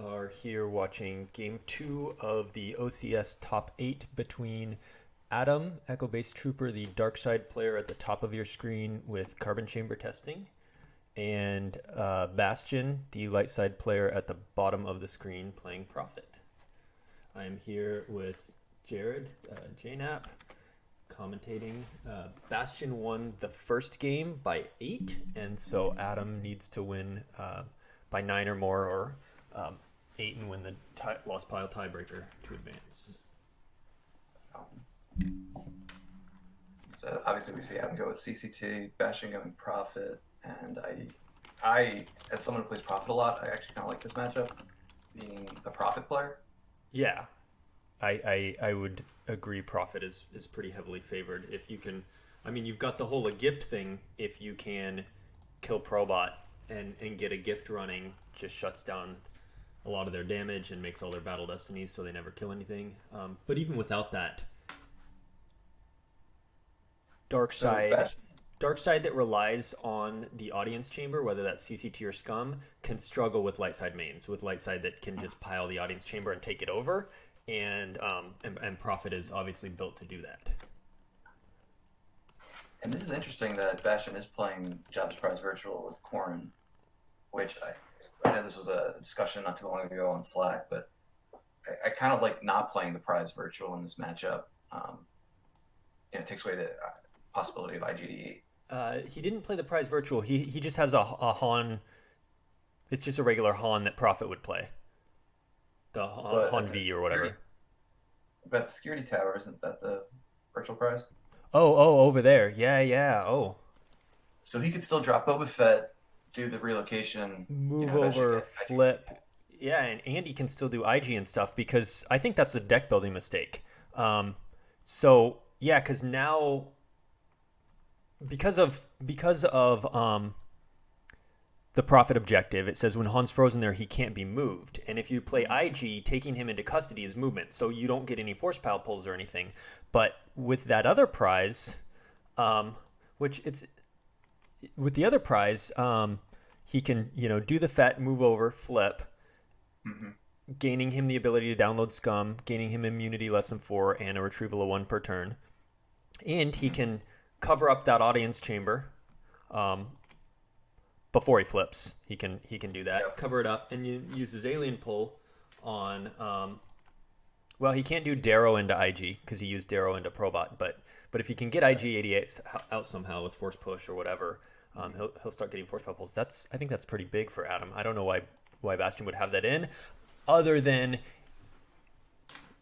are here watching game 2 of the OCS top 8 between Adam, EchoBaseTrooper, the dark side player at the top of your screen with carbon chamber testing, and Bastion, the light side player at the bottom of the screen playing Prophet. I'm here with Jared, JNAP, commentating. Bastion won the first game by 8, and so Adam needs to win by 9 or more, or 8 and win the lost pile tiebreaker to advance. So obviously we see Adam go with CCT, Bastion going Prophet, and I, as someone who plays Prophet a lot, I actually kind of like this matchup, being a Prophet player. Yeah, I would agree. Prophet is pretty heavily favored. If you can, I mean, you've got the whole gift thing. If you can kill Probot and get a gift running, just shuts down a lot of their damage and makes all their battle destinies so they never kill anything. But even without that, dark side that relies on the audience chamber, whether that's CCT or Scum, can struggle with light side mains. With light side that can just pile the audience chamber and take it over, and Prophet is obviously built to do that. And this is interesting that Bastion is playing Jobs Prize Virtual with Corrin, which I know this was a discussion not too long ago on Slack, but I kind of like not playing the Prize Virtual in this matchup. It takes away the possibility of IGDE. He didn't play the Prize Virtual. He just has a Han. It's just a regular Han that Prophet would play. The Han V or whatever. But the Security Tower, isn't that the virtual prize? Oh, over there. Yeah. Oh. So he could still drop Boba Fett, do the relocation, move over, flip. Yeah, and Andy can still do IG and stuff, because I think that's a deck building mistake. So yeah, because now, because of the Prophet objective, it says when Han's frozen there, he can't be moved. And if you play IG, taking him into custody is movement, so you don't get any force pile pulls or anything. But with that other prize, which it's with the other prize, he can do the Fett, move over, flip, gaining him the ability to download Scum, gaining him immunity less than 4, and a retrieval of 1 per turn. And he can cover up that audience chamber. Before he flips, he can do that. Yep. Cover it up, and you use his alien pull on. Well, he can't do Darrow into IG because he used Darrow into Probot. But if you can get IG-88 out somehow with force push or whatever, he'll start getting force pulls. I think that's pretty big for Adam. I don't know why Bastion would have that in, other than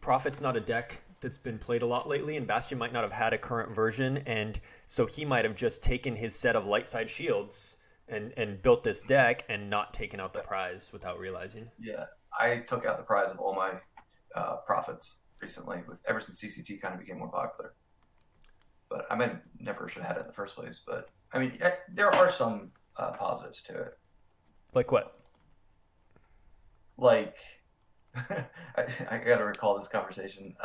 Prophet's not a deck that's been played a lot lately, and Bastion might not have had a current version, and so he might have just taken his set of light side shields and built this deck and not taken out the prize without realizing. Yeah, I took out the prize of all my Prophets recently, ever since CCT kind of became more popular. But I mean, never should have had it in the first place. But I mean, there are some positives to it. Like what? Like, I got to recall this conversation.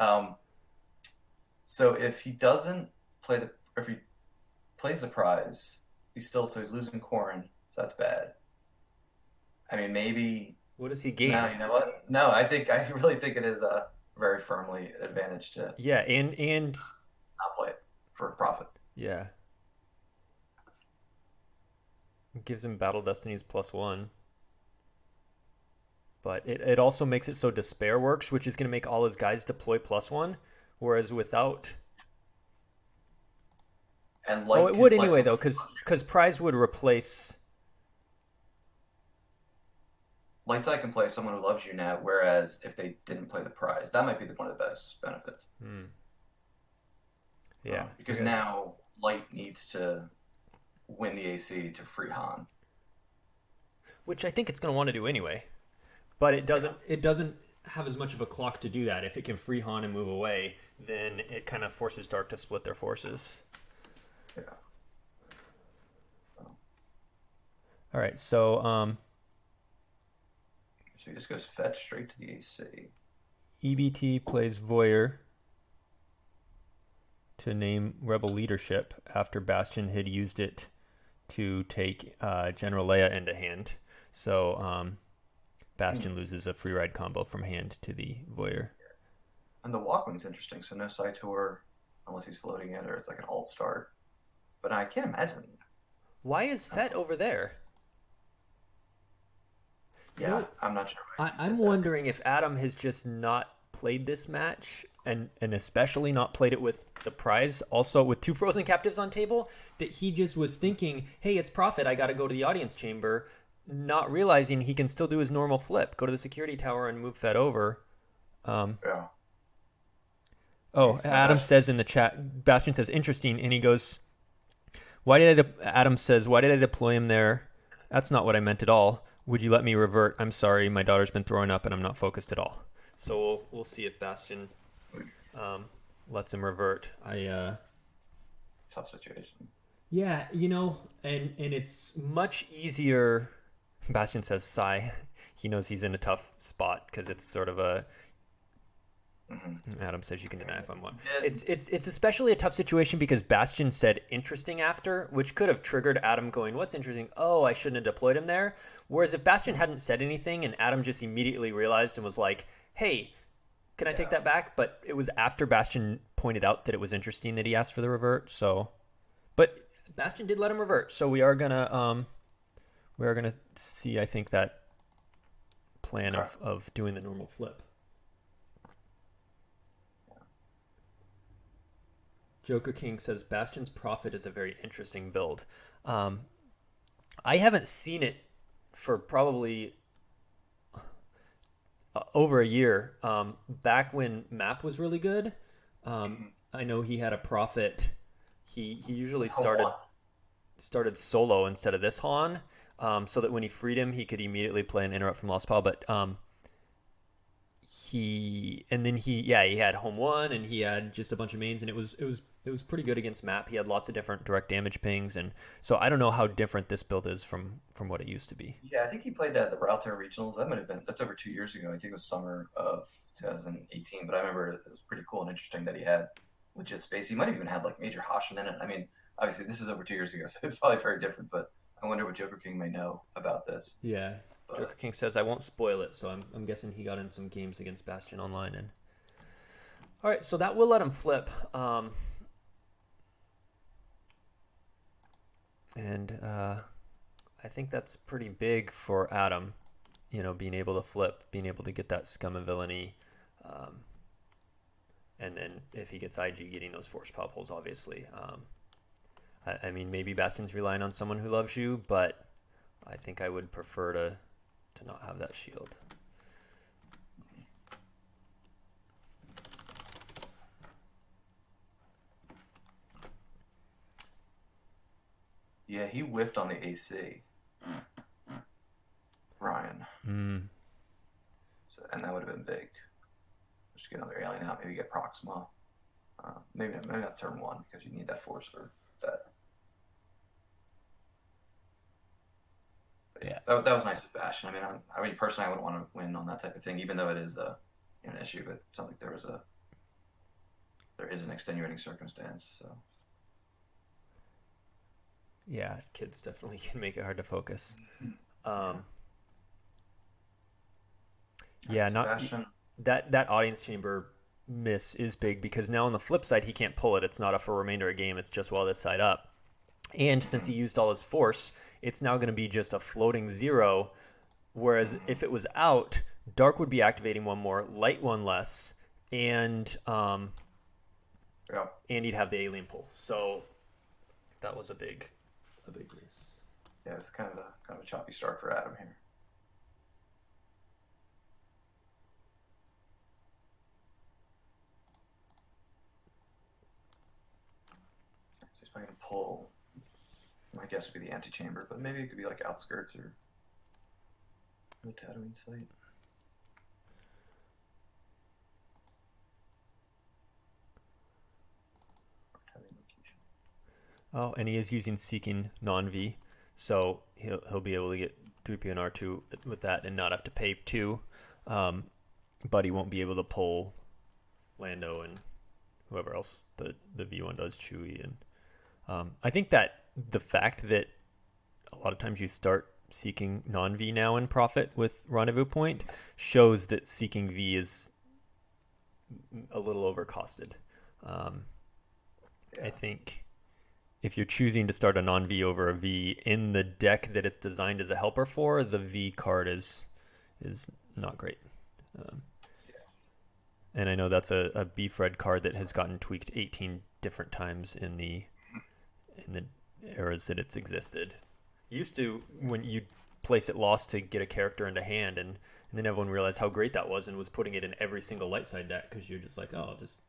So if he doesn't play if he plays the prize, he's losing Corrin, so that's bad. I mean, maybe. What does he gain? No, you know what? No, I really think it is a very firmly an advantage to. Yeah, and not play it for Prophet. Yeah. It gives him battle destinies +1. But it also makes it so Despair works, which is going to make all his guys deploy +1, whereas without. And it would anyway, though, because Prize would replace. Lightside can play Someone Who Loves You now, whereas if they didn't play the prize, that might be one of the best benefits. Yeah. Because now Light needs to win the AC to free Han. Which I think it's going to want to do anyway. But it doesn't have as much of a clock to do that. If it can free Han and move away, then it kind of forces Dark to split their forces. Yeah. All right, so he just goes fetch straight to the AC. EBT plays Voyeur to name Rebel Leadership after Bastion had used it to take General Leia into hand. So Bastion loses a free ride combo from hand to the Voyeur. And the Walkling's interesting, so no side tour unless he's floating it or it's like an alt start. But I can't imagine. Why is Fett over there? Yeah, I'm not sure. I'm wondering if Adam has just not played this match and especially not played it with the prize, also with 2 frozen captives on table, that he just was thinking, hey, it's profit, I got to go to the audience chamber, not realizing he can still do his normal flip, go to the security tower and move Fett over. Yeah. Oh, Adam says in the chat, Bastion says, interesting, and he goes, Adam says, why did I deploy him there? That's not what I meant at all. Would you let me revert? I'm sorry, my daughter's been throwing up and I'm not focused at all. So we'll see if Bastion lets him revert. Tough situation. Yeah, and it's much easier. Bastion says sigh. He knows he's in a tough spot because it's sort of a... Adam says you can deny if I'm one. It's especially a tough situation because Bastion said interesting after, which could have triggered Adam going, what's interesting? Oh, I shouldn't have deployed him there. Whereas if Bastion hadn't said anything and Adam just immediately realized and was like, hey, can I take that back? But it was after Bastion pointed out that it was interesting that he asked for the revert. So, but Bastion did let him revert. So we are gonna see, I think, that plan of doing the normal flip. Joker King says Bastion's Prophet is a very interesting build. I haven't seen it for probably over a year. Back when Map was really good, I know he had a Prophet. He usually started solo instead of this Han, so that when he freed him, he could immediately play an interrupt from Lost Pal. But he had home 1 and he had just a bunch of mains, and it was pretty good against Map. He had lots of different direct damage pings, and so I don't know how different this build is from what it used to be. Yeah, I think he played that at the Ralter Regionals. That's over 2 years ago. I think it was summer of 2018, but I remember it was pretty cool and interesting that he had legit space. He might have even had like major Hashin in it. I mean, obviously this is over 2 years ago, so it's probably very different, but I wonder what Joker King may know about this. Yeah. Joker King says, I won't spoil it, so I'm guessing he got in some games against Bastion online. And all right, so that will let him flip. And I think that's pretty big for Adam, being able to flip, being able to get that scum of villainy. And then if he gets IG, getting those force pop holes, obviously. I mean, maybe Bastion's relying on someone who loves you, but I think I would prefer to not have that shield. Yeah, he whiffed on the AC. Ryan. So, and that would have been big. Just get another alien out, maybe get Proxima. Maybe not turn 1 because you need that force for Fett. Yeah, that was nice of Bastion. I mean, personally, I wouldn't want to win on that type of thing, even though it is an issue. But it sounds like there is an extenuating circumstance. So yeah, kids definitely can make it hard to focus. Yeah, not Bastion. That audience chamber miss is big because now on the flip side he can't pull it. It's not for remainder of game. It's just while this side up. And since he used all his force, it's now going to be just a floating 0. Whereas if it was out, Dark would be activating 1 more, Light 1 less, and he'd have the alien pull. So that was a big miss. Yeah, it's kind of a choppy start for Adam here. So he's probably going to pull. My guess would be the antechamber, but maybe it could be like outskirts or the Tatooine site. Oh, and he is using Seeking non-V, so he'll be able to get 3P and R2 with that and not have to pay 2, but he won't be able to pull Lando and whoever else the V1 does, Chewie. And I think that the fact that a lot of times you start Seeking non-V now in profit with Rendezvous Point shows that Seeking V is a little overcosted. I think if you're choosing to start a non-V over a V in the deck that it's designed as a helper for, the V card is not great. And I know that's a B-Fred card that has gotten tweaked 18 different times in the eras that it's existed. Used to, when you place it lost to get a character into hand, and then everyone realized how great that was and was putting it in every single light side deck because you're just like, oh, just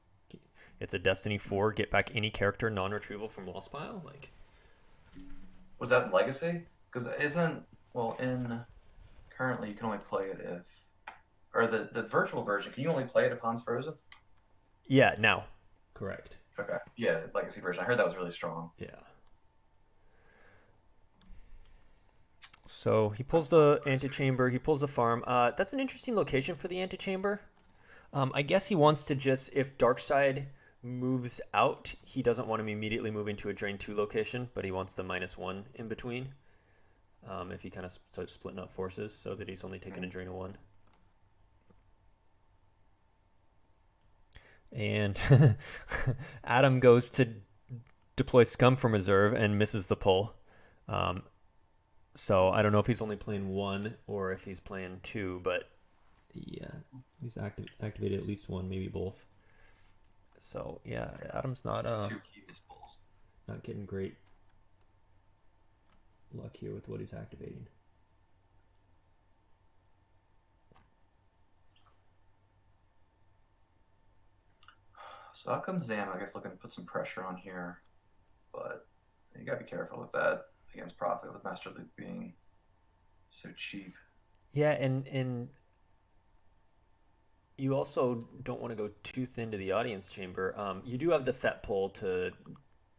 it's a Destiny 4, get back any character non-retrieval from Lost Pile. Like, was that Legacy? Because in currently you can only play it if, or the virtual version, can you only play it if Han's frozen? Yeah, now. Correct. Okay. Yeah, the Legacy version. I heard that was really strong. Yeah. So he pulls the antechamber, he pulls the farm. That's an interesting location for the antechamber. I guess he wants to just, if Darkside moves out, he doesn't want him immediately moving to a drain 2 location, but he wants the -1 in between. If he kind of starts splitting up forces so that he's only taking a drain of 1. And Adam goes to deploy Scum from reserve and misses the pull. So I don't know if he's only playing 1 or if he's playing 2, but yeah, he's activated at least 1, maybe both. So yeah, Adam's not 2 key missed pulls. Not getting great luck here with what he's activating. So how come Zam, I guess, looking to put some pressure on here, but you gotta be careful with that against Profit, with Master Luke being so cheap. Yeah, and you also don't want to go too thin to the audience chamber. You do have the FET pull to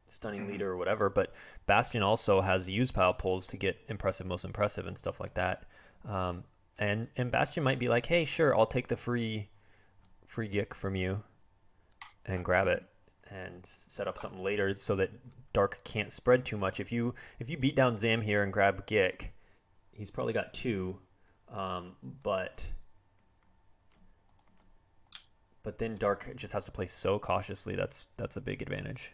Stunning Leader or whatever, but Bastion also has use pile pulls to get impressive, most impressive, and stuff like that. And Bastion might be like, hey, sure, I'll take the free gick from you and grab it and set up something later so that Dark can't spread too much. If you beat down Zam here and grab Gick, he's probably got 2, but then Dark just has to play so cautiously. That's a big advantage.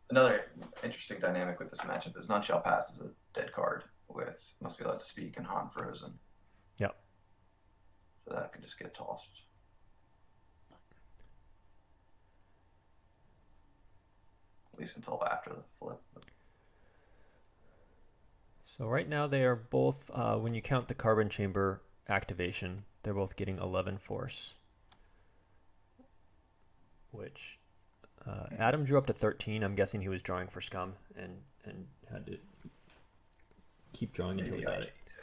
Another interesting dynamic with this matchup is Nunshell Pass is a dead card with Must Be Allowed to Speak and Han frozen. Yep. So that could just get tossed. At least until after the flip. So right now they are both, when you count the Carbon Chamber activation, they're both getting 11 force. Which Adam drew up to 13. I'm guessing he was drawing for Scum and had to keep drawing until he got it. Too.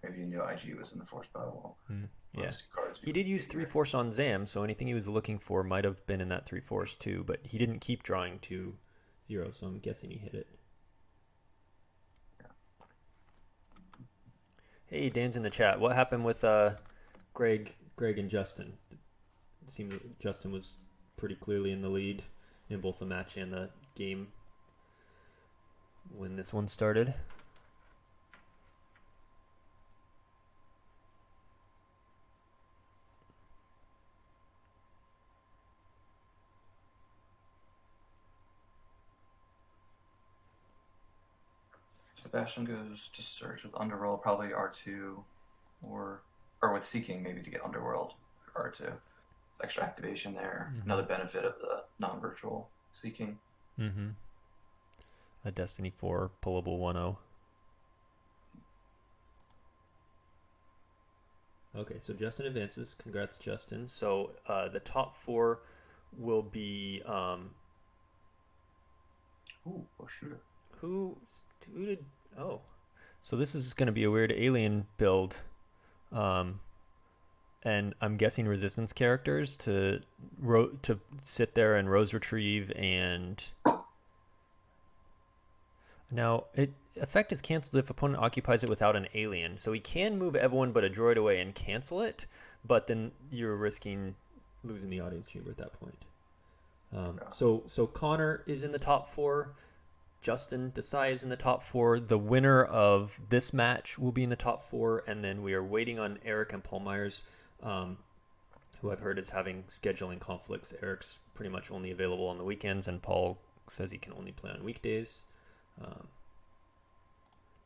Maybe he knew IG was in the force pile. Yeah. He did use 3 force on Zam, so anything he was looking for might have been in that 3 force too, but he didn't keep drawing to 0, so I'm guessing he hit it. Hey, Dan's in the chat. What happened with Greg and Justin? It seemed that Justin was pretty clearly in the lead in both the match and the game when this one started. Bastion goes to search with Underworld, probably R2, or with Seeking, maybe to get Underworld for R2. It's extra activation there. Another benefit of the non-virtual Seeking. A Destiny 4 pullable 1-0. Okay, so Justin advances. Congrats, Justin. So the top 4 will be... Ooh, shooter. Who did... Oh. So this is going to be a weird alien build. And I'm guessing resistance characters to sit there and Rose Retrieve and... Now, effect is canceled if opponent occupies it without an alien. So he can move everyone but a droid away and cancel it, but then you're risking losing the audience chamber at that point. So Connor is in the top 4. Justin Desai is in the top 4. The winner of this match will be in the top 4, and then we are waiting on Eric and Paul Myers, who I've heard is having scheduling conflicts. Eric's pretty much only available on the weekends, and Paul says he can only play on weekdays.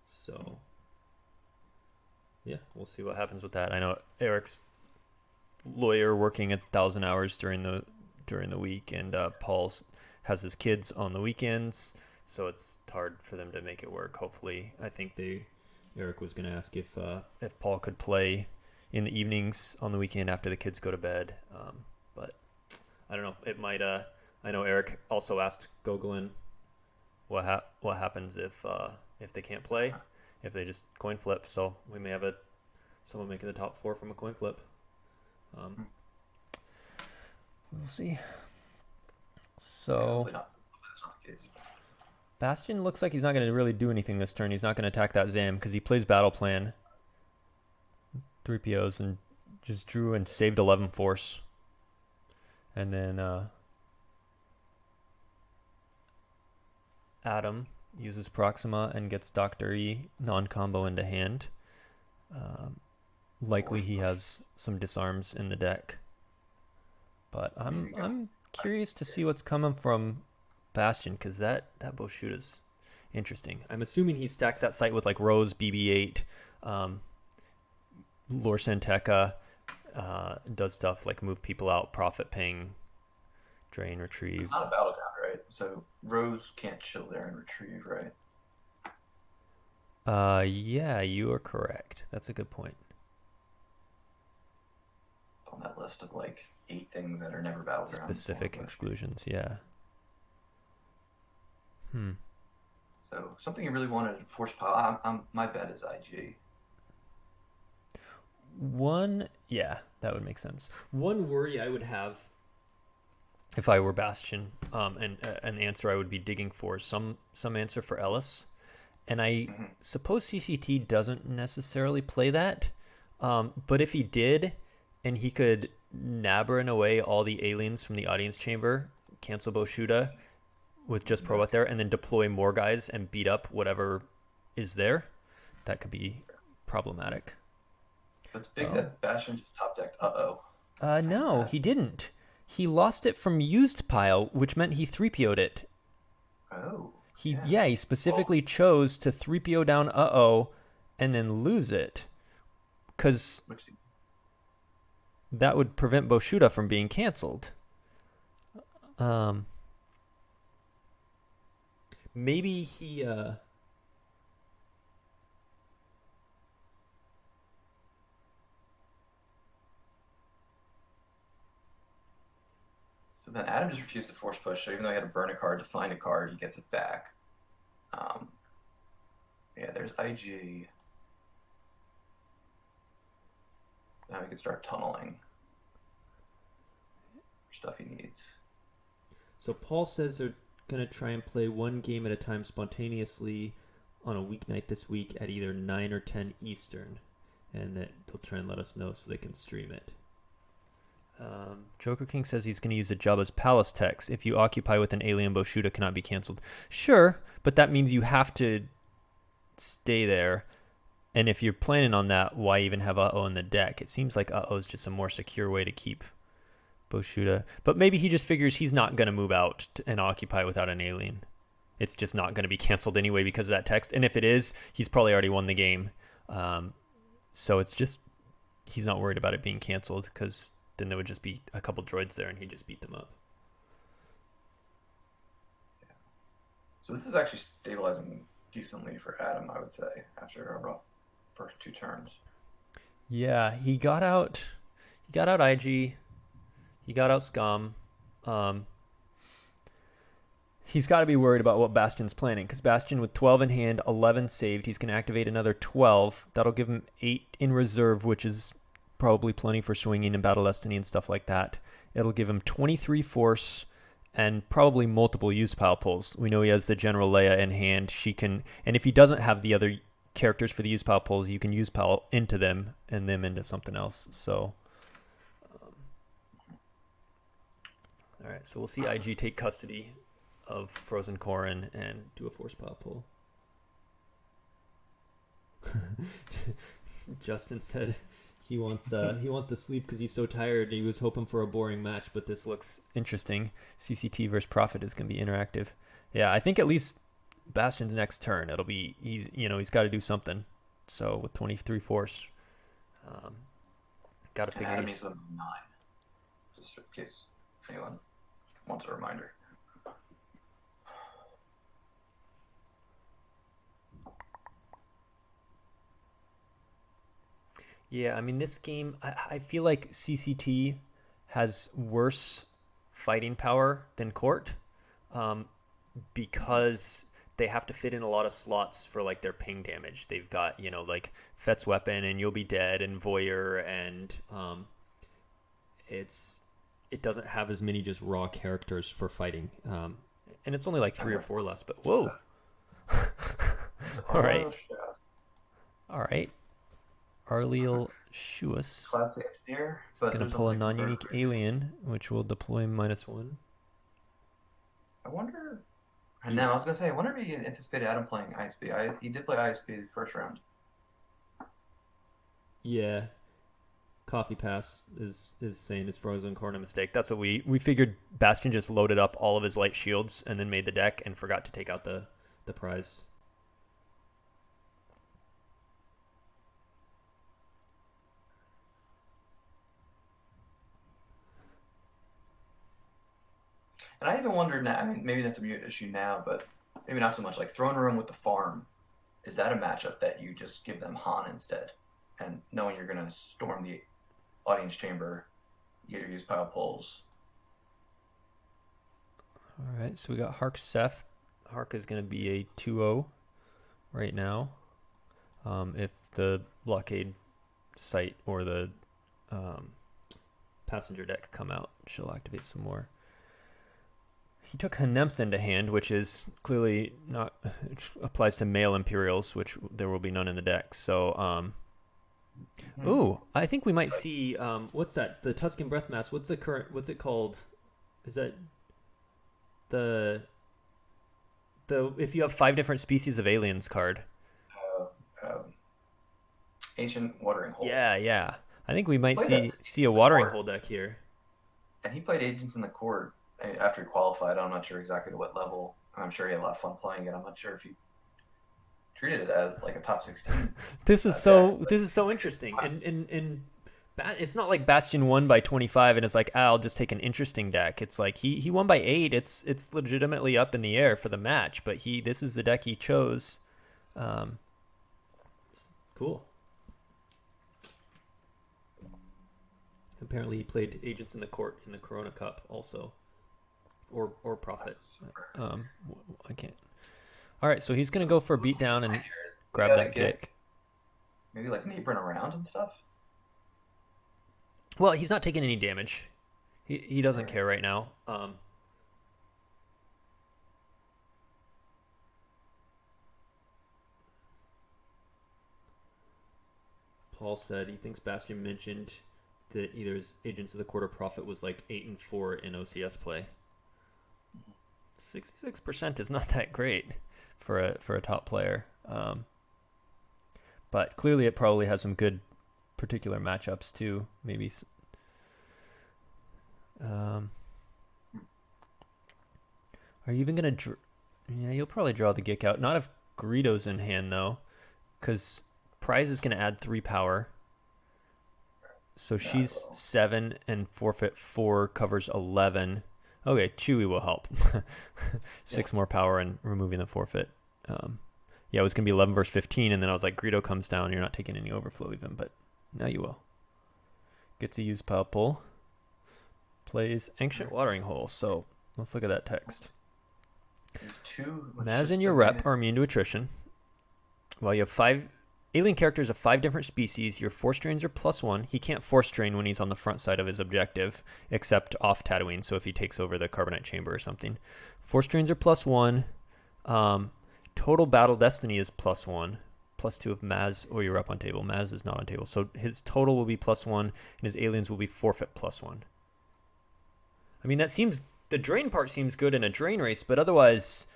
So, yeah, we'll see what happens with that. I know Eric's lawyer working 1,000 hours during the week, and Paul's has his kids on the weekends, so it's hard for them to make it work. Hopefully, I think Eric was going to ask if Paul could play in the evenings on the weekend after the kids go to bed, but I don't know. It might. I know Eric also asked Gogolin what happens if they can't play, if they just coin flip. So we may have someone making the top 4 from a coin flip. We'll see. So Hopefully that's not the case. Bastion looks like he's not going to really do anything this turn. He's not going to attack that Zam because he plays Battle Plan. 3 POs and just drew and saved 11 force. And then Adam uses Proxima and gets Dr. E non-combo into hand. Likely he has some disarms in the deck. But I'm curious to see what's coming from Bastion, because that Boshuta's interesting. I'm assuming he stacks that site with like Rose, BB-8, Lore Santeca, does stuff like move people out, profit ping, drain, retrieve. It's not a battleground, right? So Rose can't chill there and retrieve, right? Yeah, you are correct. That's a good point. On that list of like 8 things that are never battlegrounds. Specific exclusions, yeah. So something you really wanted to force pile. My bet is IG. Yeah, that would make sense. One worry I would have if I were Bastion, and an answer I would be digging for some answer for Ellis, and I suppose CCT doesn't necessarily play that, but if he did, and he could Nabrin away all the aliens from the audience chamber, cancel Boshuda with just Probot there, and then deploy more guys and beat up whatever is there, that could be problematic. It's big that Bastion just top decked. No, he didn't. He lost it from used pile, which meant he 3PO'd it. Oh. He specifically chose to 3PO down and then lose it. Because that would prevent Boshuda from being canceled. Maybe he So then Adam just refused the force push, so even though he had to burn a card to find a card, he gets it back. Yeah, there's IG. So now he can start tunneling for stuff he needs. So Paul says they're going to try and play one game at a time spontaneously on a weeknight this week at either 9 or 10 Eastern, and that they'll try and let us know so they can stream it. Joker King says he's going to use a Jabba's Palace text. If you occupy with an alien, Boshuda cannot be canceled. Sure, but that means you have to stay there. And if you're planning on that, why even have in the deck? It seems like is just a more secure way to keep Boshuda. But maybe he just figures he's not going to move out and occupy without an alien. It's just not going to be canceled anyway because of that text. And if it is, he's probably already won the game. So it's just, he's not worried about it being canceled because then there would just be a couple droids there and he'd just beat them up. Yeah. So this is actually stabilizing decently for Adam, I would say, after a rough first 2 turns. Yeah, he got out IG, he got out Scum. He's got to be worried about what Bastion's planning, because Bastion with 12 in hand, 11 saved, he's going to activate another 12. That'll give him 8 in reserve, which is probably plenty for swinging and Battle Destiny and stuff like that. It'll give him 23 force and probably multiple use pile pulls. We know he has the General Leia in hand. She can, and if he doesn't have the other characters for the use pile pulls, you can use pile into them and them into something else. So, all right, so we'll see IG take custody of Frozen Corrin and do a force pop pull. Justin said he wants to sleep because he's so tired. He was hoping for a boring match, but this looks interesting. CCT versus Prophet is going to be interactive. Yeah, I think at least Bastion's next turn, it'll be he's got to do something. So with 23 force, got to figure. Enemies with 9, just in case anyone wants a reminder. Yeah, I mean, this game, I feel like CCT has worse fighting power than Court, because they have to fit in a lot of slots for like their ping damage. They've got, like Fett's Weapon and You'll Be Dead and Voyeur, and it doesn't have as many just raw characters for fighting. And it's only like 3 or 4 less, but whoa. All right. All right. Arleal Shuas Classy engineer. is going to pull a non-unique alien, which will deploy -1. I wonder. And now I was going to say, I wonder if he anticipated Adam playing ISB. He did play ISB the first round. Yeah. Coffee Pass is saying it's Frozen Corrin a mistake. That's what we figured. Bastion just loaded up all of his light shields and then made the deck and forgot to take out the prize. And I even wonder now, I mean, maybe that's a mute issue now, but maybe not so much. Like Throne Room with the farm, is that a matchup that you just give them Han instead? And knowing you're going to storm the audience chamber, you get to use pile pulls. All right, so we got Hark Seth. Hark is going to be a 2-0 right now. If the blockade site or the passenger deck come out, she'll activate some more. He took Hanemthin to hand, which is clearly not, which applies to male Imperials, which there will be none in the deck. So, ooh, I think we might see, what's that? The Tuscan Breath Mask. What's it called? Is that the if you have 5 different species of aliens card? Ancient Watering Hole. Yeah. I think we might see a Watering Hole deck here. And he played Agents in the Court after he qualified. I'm not sure exactly to what level. I'm sure he had a lot of fun playing it. I'm not sure if he treated it as like a top 16. This is so interesting. And it's not like Bastion won by 25 and it's like, I'll just take an interesting deck. It's like he won by 8. It's legitimately up in the air for the match, but this is the deck he chose. Cool. Apparently he played Agents in the Court in the Corona Cup also. Or Prophet. I can't. All right, so he's going to go for a beatdown and grab that kick. Maybe like neighboring around and stuff? Well, he's not taking any damage. He doesn't care right now. Paul said he thinks Bastion mentioned that either his Agents of the Court or Prophet was like 8 and 4 in OCS play. 66% is not that great for a top player. But clearly it probably has some good particular matchups too. Maybe. Are you even going to... Yeah, you'll probably draw the Gick out. Not if Greedo's in hand, though. Because Prize is going to add 3 power. So she's 7 and forfeit 4 covers 11. Okay, Chewie will help. 6 more power and removing the forfeit. Yeah, it was going to be 11 versus 15, and then I was like, Greedo comes down. You're not taking any overflow even, but now you will. Get to use Pile Pull. Plays Ancient Watering Hole. So let's look at that text. Maz and your rep are immune to attrition. While you have 5 alien characters of 5 different species, your force drains are +1. He can't force drain when he's on the front side of his objective, except off Tatooine. So if he takes over the Carbonite Chamber or something, force drains are +1. Total battle destiny is +1. +2 of Maz or your rep on table. Maz is not on table, so his total will be +1, and his aliens will be forfeit +1. I mean, that seems the drain part seems good in a drain race, but otherwise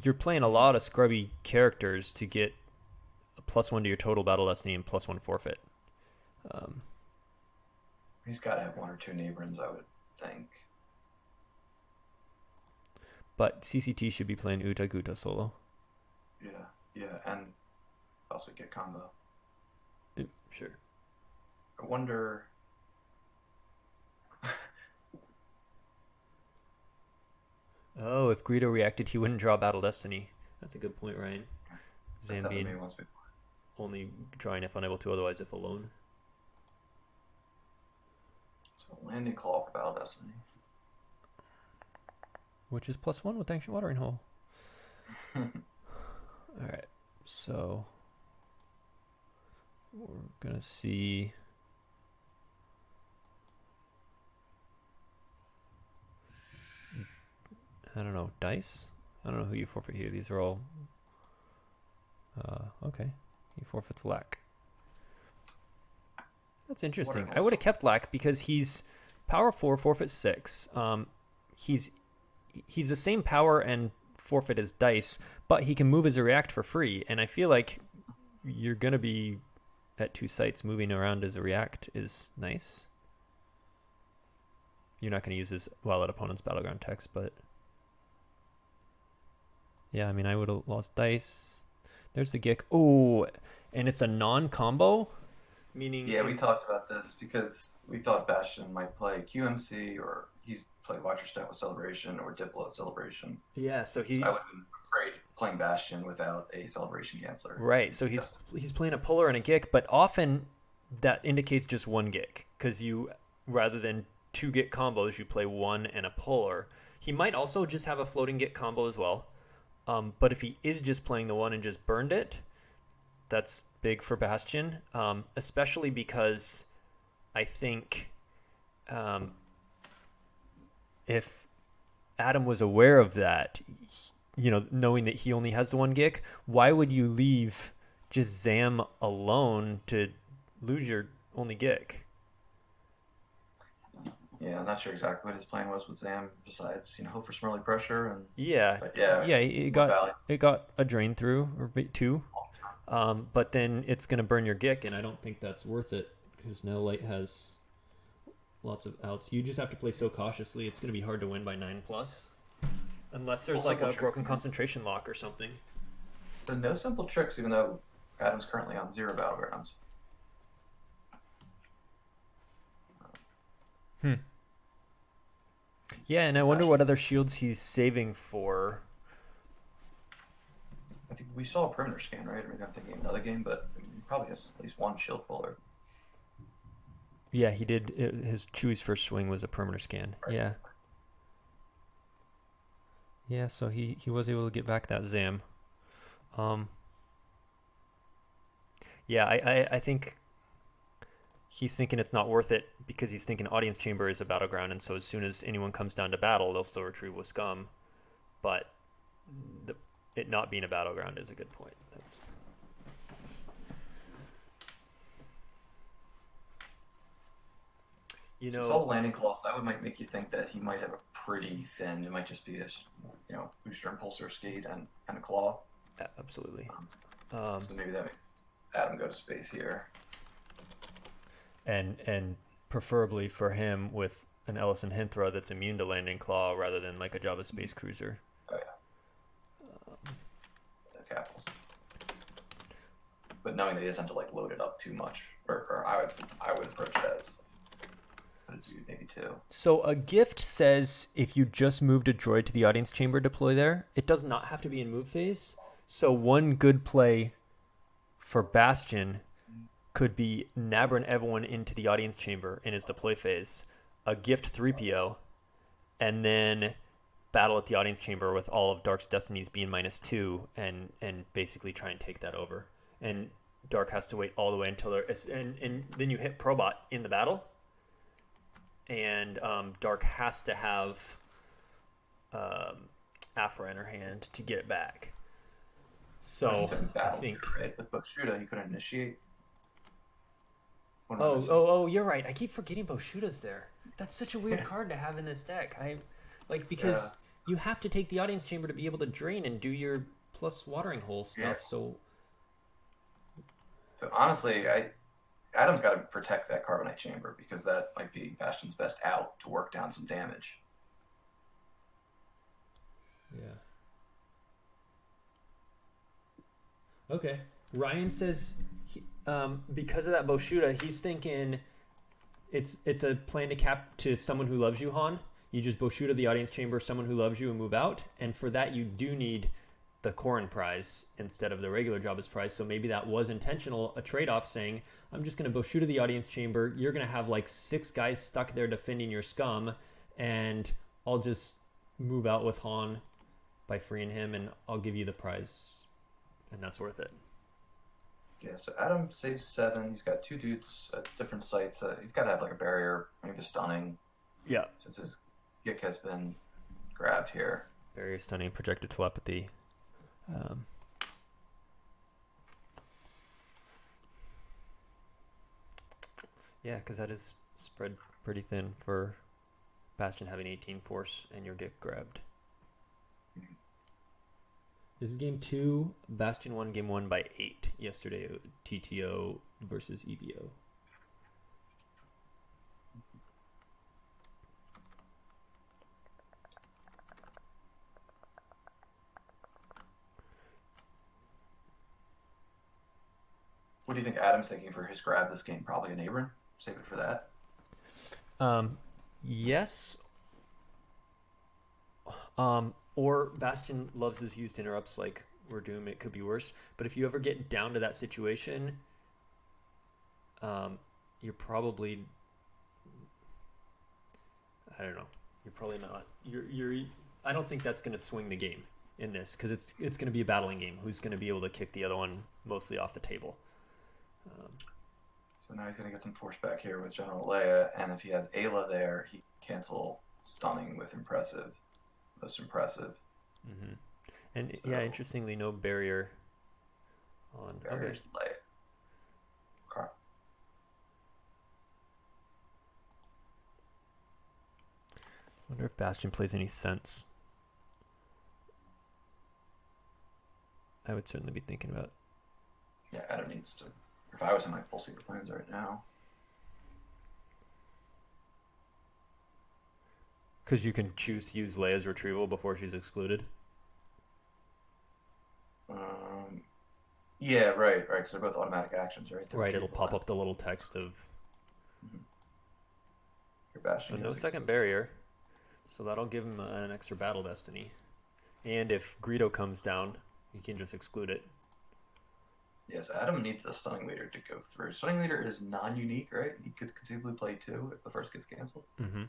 you're playing a lot of scrubby characters to get a +1 to your total battle destiny and +1 forfeit. He's got to have 1 or 2 neighborins, I would think. But CCT should be playing Uta Guta solo. Yeah, and also get combo. Sure. I wonder. Oh, if Greedo reacted, he wouldn't draw Battle Destiny. That's a good point, Ryan. Zambian only drawing if unable to, otherwise if alone. So landing claw for Battle Destiny. Which is +1 with Ancient Watering Hole. Alright, so we're gonna see. I don't know, dice? I don't know who you forfeit here. These are all okay. He forfeits Lack. That's interesting. I would have kept Lack because he's power 4, forfeit 6. He's the same power and forfeit as dice, but he can move as a react for free. And I feel like you're gonna be at 2 sites. Moving around as a react is nice. You're not gonna use this while at opponent's battleground text, but yeah, I mean, I would have lost dice. There's the Gick. Oh, and it's a non-combo, meaning... Yeah, we talked about this because we thought Bastion might play QMC, or he's played Watcher Step with Celebration, or Diplo at Celebration. Yeah, so he's... I would have been afraid playing Bastion without a Celebration canceller. Right, so he's playing a puller and a Gick, but often that indicates just 1 Gick, because you, rather than 2 Gick combos, you play 1 and a puller. He might also just have a floating Gick combo as well. But if he is just playing the 1 and just burned it, that's big for Bastion, especially because I think if Adam was aware of that, knowing that he only has the 1 Gick, why would you leave just Zam alone to lose your only Gick? Yeah, I'm not sure exactly what his plan was with Zam, besides, hope for some early pressure. And yeah, it got a drain through, or 2. But then it's going to burn your Gick, and I don't think that's worth it, because now Light has lots of outs. You just have to play so cautiously. It's going to be hard to win by 9+. Unless there's like a broken concentration lock or something. So no simple tricks, even though Adam's currently on 0 battlegrounds. Yeah, and I wonder what other shields he's saving for. I think we saw a perimeter scan, right? I mean, I'm thinking another game, but he probably has at least 1 shield puller. Yeah, he did. His Chewie's first swing was a perimeter scan. Right. Yeah. Yeah, so he was able to get back that Zam. Yeah, I think he's thinking it's not worth it because he's thinking Audience Chamber is a battleground, and so as soon as anyone comes down to battle, they'll still retrieve with Scum. But it not being a battleground is a good point. That's... It's all landing claws. That might make you think that he might have a pretty thin. It might just be a booster, impulsor, skate, and a claw. Yeah, absolutely. So maybe that makes Adam go to space here. And preferably for him with an Ellison Hinthra that's immune to landing claw rather than like a Jabba Space Cruiser. Oh yeah. Capitals. But knowing that he doesn't have to load it up too much, or I would approach it as maybe 2. So a gift says if you just moved a droid to the Audience Chamber, deploy there. It does not have to be in move phase. So one good play for Bastion could be Nabrin everyone into the Audience Chamber in his deploy phase, a gift 3PO, and then battle at the Audience Chamber with all of Dark's Destinies being -2 and basically try and take that over. And Dark has to wait all the way until and then you hit Probot in the battle, and Dark has to have Afra in her hand to get it back. So I think with Boshuda he couldn't initiate. Oh, you're right. I keep forgetting Boshuda's there. That's such a weird card to have in this deck. Like, because you have to take the audience chamber to be able to drain and do your plus watering hole stuff. So honestly, Adam's got to protect that carbonite chamber because that might be Bastion's best out to work down some damage. Yeah. Okay. Ryan says because of that Boshuda, he's thinking it's a plan to cap to someone who loves you, Han. You just Boshuda the audience chamber, someone who loves you, and move out. And for that, you do need the Corrin prize instead of the regular Jabba's prize. So maybe that was intentional, a trade-off saying, I'm just going to Boshuda the audience chamber. You're going to have like 6 guys stuck there defending your scum, and I'll just move out with Han by freeing him, and I'll give you the prize, and that's worth it. Yeah, so Adam saves 7. He's got 2 dudes at different sites. He's got to have like a barrier, maybe stunning. Yeah. Since his Gick has been grabbed here. Barrier, stunning, projected telepathy. Yeah, because that is spread pretty thin for Bastion having 18 force and you'll get grabbed. This is game 2. Bastion won game 1 by 8 yesterday. TTO versus EVO. What do you think Adam's thinking for his grab this game? Probably an Abram. Save it for that. Yes. Or Bastion loves his used interrupts like we're doing. It could be worse. But if you ever get down to that situation, you're probably, I don't know. You're probably not. I don't think that's going to swing the game in this because it's going to be a battling game. Who's going to be able to kick the other one mostly off the table? So now he's going to get some force back here with General Leia, and if he has Ayla there, he can cancel stunning with impressive. Most impressive. Mm-hmm. And so, yeah, interestingly, no barrier on. Barriers Leia. Okay. Wonder if Bastion plays any sense. I would certainly be thinking about. Yeah, Adam needs to. If I was in my full secret plans right now. Because you can choose to use Leia's retrieval before she's excluded. Yeah, right. Because they're both automatic actions, right? Right, it'll pop up the little text of. Your Bastion. So no second barrier. So that'll give him an extra battle destiny. And if Greedo comes down, you can just exclude it. Yes, Adam needs the Stunning Leader to go through. Stunning Leader is non-unique, right? He could conceivably play 2 if the first gets canceled. Mm-hmm.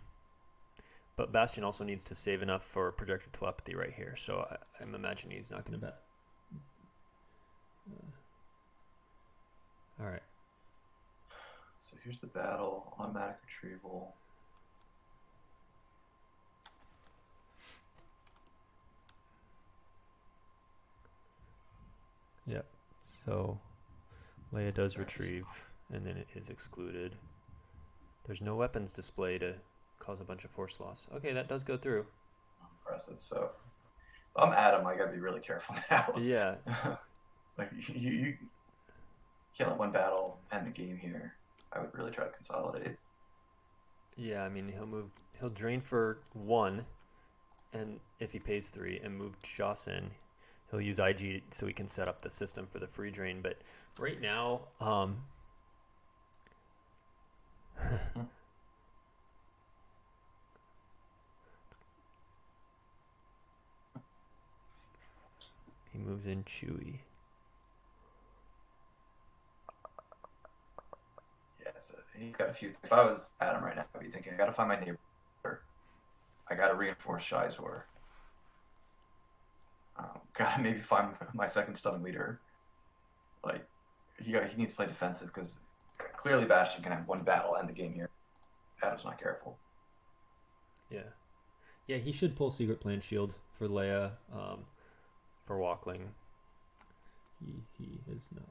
But Bastion also needs to save enough for projected telepathy right here. So I'm imagining he's not going to bet. All right. So here's the battle. Automatic retrieval. Yep. So Leia does retrieve, and then it is excluded. There's no weapons display to cause a bunch of force loss. Okay, that does go through. Impressive. So if I'm Adam, I gotta be really careful now. Yeah. Like you can't let one battle end the game here. I would really try to consolidate. Yeah, I mean he'll drain for 1, and if he pays 3 and move Joss in, he'll use IG so he can set up the system for the free drain. But right now, he moves in Chewie. Yeah, so he's got a few. If I was Adam right now, I'd be thinking, I gotta find my neighbor. I gotta reinforce Shizor. Gotta maybe find my second Stunning Leader. Like, he needs to play defensive because clearly Bastion can have one battle end the game here. Adam's not careful. Yeah. Yeah, he should pull Secret Plan Shield for Leia, for Walkling. He has not.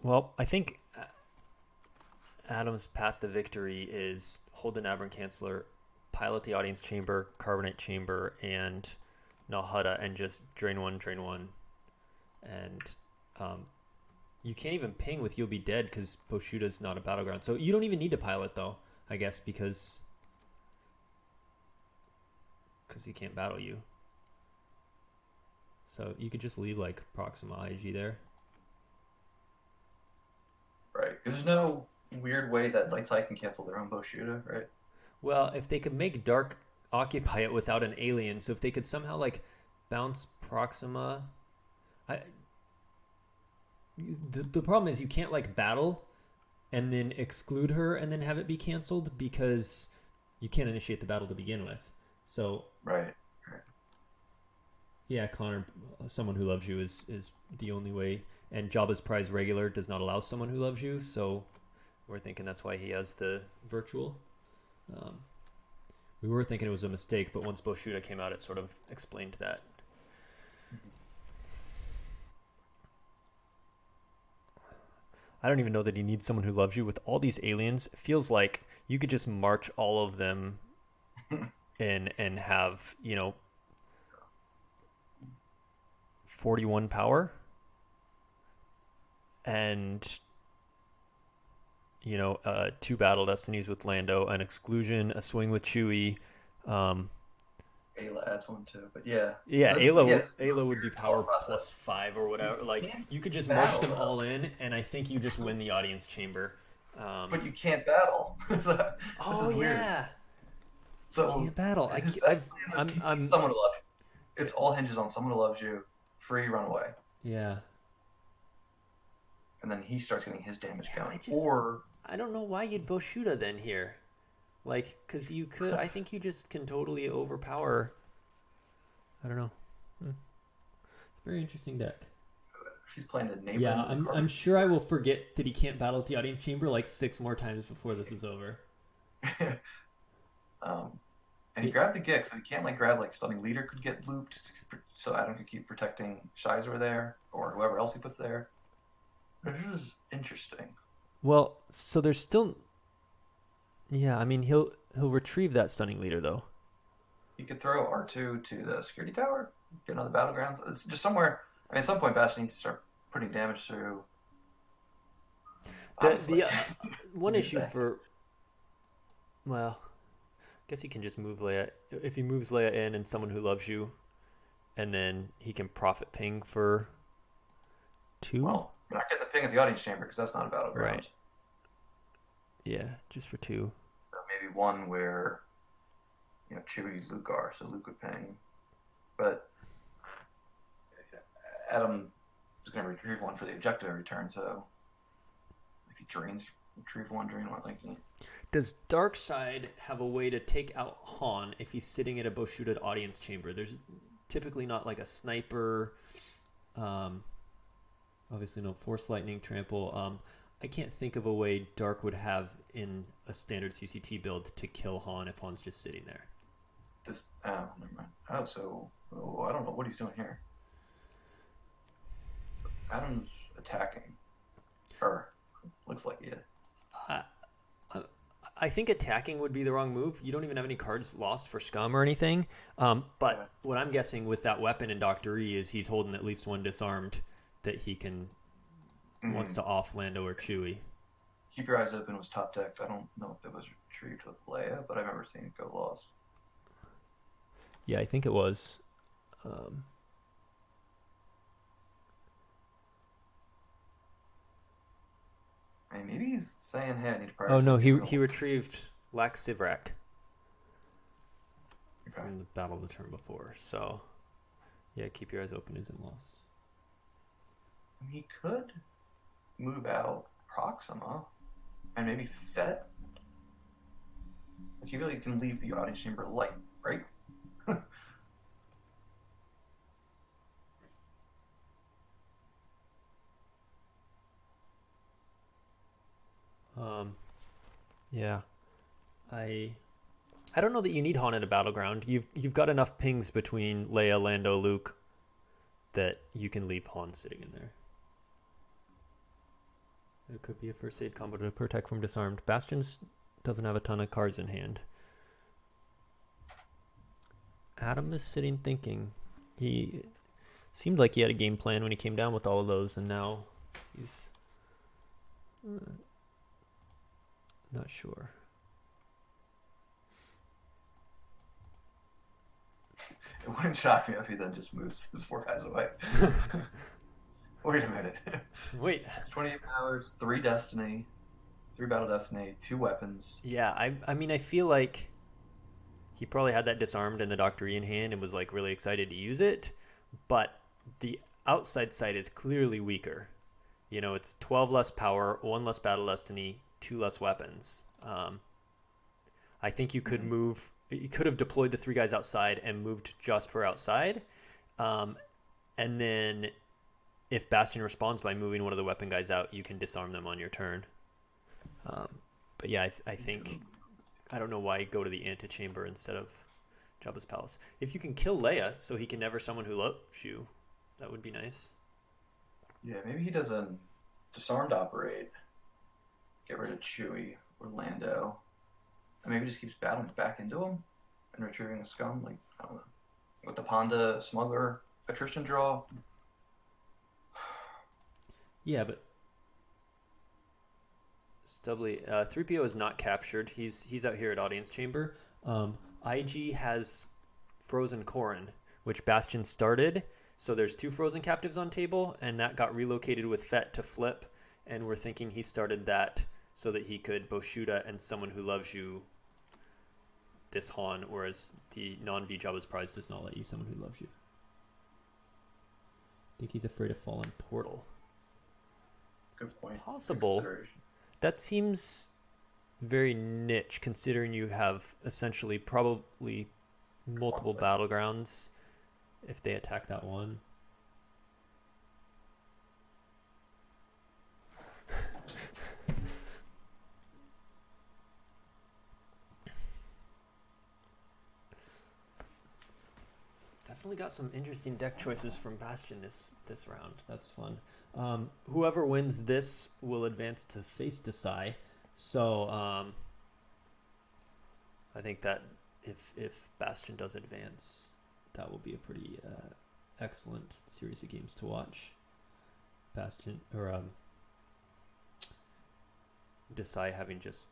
Well, I think Adam's path to victory is hold an Aberrant Canceller, pilot the Audience Chamber, Carbonite Chamber, and Nalhutta, and just drain one, and you can't even ping with You'll Be Dead because Boshuta's not a battleground. So you don't even need to pilot though, I guess, because he can't battle you. So you could just leave like Proxima IG there. Right. There's no weird way that Light Side can cancel their own Boshuta, right? Well, if they could make Dark occupy it without an alien, so if they could somehow like bounce Proxima, the problem is you can't like battle and then exclude her and then have it be canceled because you can't initiate the battle to begin with. So right. Yeah, Connor, Someone Who Loves You is the only way, and Jabba's Prize regular does not allow Someone Who Loves You, so we're thinking that's why he has the virtual. We were thinking it was a mistake, but once Boshuta came out, it sort of explained that. I don't even know that he needs Someone Who Loves You. With all these aliens, it feels like you could just march all of them in and have, 41 power and 2 battle destinies with Lando, an exclusion, a swing with Chewie. Ayla adds one too, but yeah. Yeah, so Ayla would be power plus 5 or whatever. Like you could just march them all in, and I think you just win the Audience Chamber. But you can't battle. This is weird. Yeah. So you can't battle. I'm Someone Who Loves You. It's all hinges on Someone Who Loves You. Free runaway. Yeah. And then he starts getting his damage going. I don't know why you'd Boshuta then here. Like, because you could, I think you just can totally overpower. I don't know. It's a very interesting deck. He's playing a neighbor. Yeah, I'm sure I will forget that he can't battle at the Audience Chamber like 6 more times before this is over. And he grabbed the Gix, so he can't grab Stunning Leader could get looped, so Adam could keep protecting Shizer there, or whoever else he puts there. This is interesting. Well, so there's still... Yeah, I mean, he'll retrieve that Stunning Leader, though. He could throw R2 to the security tower, get on the battlegrounds. It's just somewhere... I mean, at some point, Bash needs to start putting damage through... One issue for... Well... I guess he can just move Leia. If he moves Leia in and Someone Who Loves You, and then he can profit ping for 2. Well, we're not getting the ping at the Audience Chamber because that's not a battleground. Right. Yeah, just for 2. So maybe one where, Chewie, Luke are, so Luke would ping. But Adam is going to retrieve one for the objective every turn, so if he retrieve one, drain one, Does Darkseid have a way to take out Han if he's sitting at a Boshuta Audience Chamber? There's typically not like a sniper. Obviously no Force Lightning Trample. I can't think of a way Dark would have in a standard CCT build to kill Han if Han's just sitting there. Never mind. I don't know what he's doing here. Adam's attacking. Or looks like he is. I think attacking would be the wrong move. You don't even have any cards lost for scum or anything. But what I'm guessing with that weapon in Dr. E is he's holding at least one disarmed that he can wants to off Lando or Chewie. Keep Your Eyes Open was top decked. I don't know if it was retrieved with Leia, but I remember seeing it go lost. Yeah, I think it was. Maybe he's saying, hey, I need to prioritize. Oh, no, he retrieved Lax Sivrak from the battle of the turn before. So, yeah, Keep Your Eyes Open isn't lost. He could move out Proxima and maybe Fett. He really can leave the Audience Chamber light, right? Yeah, I don't know that you need Han in a battleground. You've got enough pings between Leia, Lando, Luke that you can leave Han sitting in there. It could be a first aid combo to protect from disarmed. Bastion's doesn't have a ton of cards in hand. Adam is sitting thinking. He seemed like he had a game plan when he came down with all of those, and now he's not sure. It wouldn't shock me if he then just moves his 4 guys away. Wait a minute. Wait. 28 powers, 3 destiny, 3 battle destiny, 2 weapons. Yeah, I mean, I feel like he probably had that disarmed and the Doctor in hand and was like really excited to use it, but the outside side is clearly weaker. You know, it's 12 less power, 1 less battle destiny, 2 less weapons. I think you could move. You could have deployed the 3 guys outside and moved Jasper outside, and then if Bastion responds by moving one of the weapon guys out, you can disarm them on your turn. But yeah, I think I don't know why go to the antechamber instead of Jabba's palace. If you can kill Leia so he can never summon who loves you, that would be nice. Yeah, maybe he does a disarmed operate, get rid of Chewie or Lando, and maybe just keeps battling back into him and retrieving the scum. Like, I don't know, with the Ponda smuggler attrition draw. Yeah, but Stubbly, 3PO is not captured. He's out here at audience chamber. IG has frozen Corrin, which Bastion started. So there's 2 frozen captives on table, and that got relocated with Fett to flip. And we're thinking he started that so that he could Boshuda and Someone Who Loves You this Han, whereas the non-V Jabba's Prize does not let you Someone Who Loves You. I think he's afraid of Fallen Portal. Good point. Possible. That seems very niche, considering you have essentially probably multiple battlegrounds if they attack that one. Definitely got some interesting deck choices from Bastion this round. That's fun. Whoever wins this will advance to face Desai. So I think that if Bastion does advance, that will be a pretty excellent series of games to watch. Bastion or Desai having just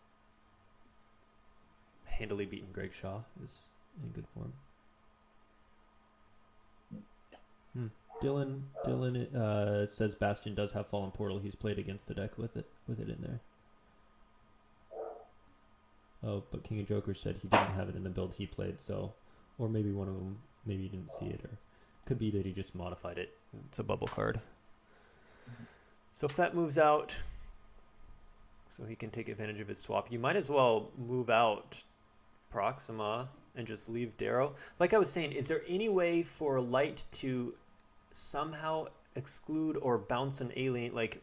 handily beaten Greg Shaw is in good form. Dylan says Bastion does have Fallen Portal. He's played against the deck with it in there. Oh, but King of Jokers said he didn't have it in the build he played, so, or maybe one of them, maybe he didn't see it, or could be that he just modified it. It's a bubble card. So Fett moves out, so he can take advantage of his swap. You might as well move out Proxima and just leave Darrow. Like I was saying, is there any way for Light to somehow exclude or bounce an alien, like,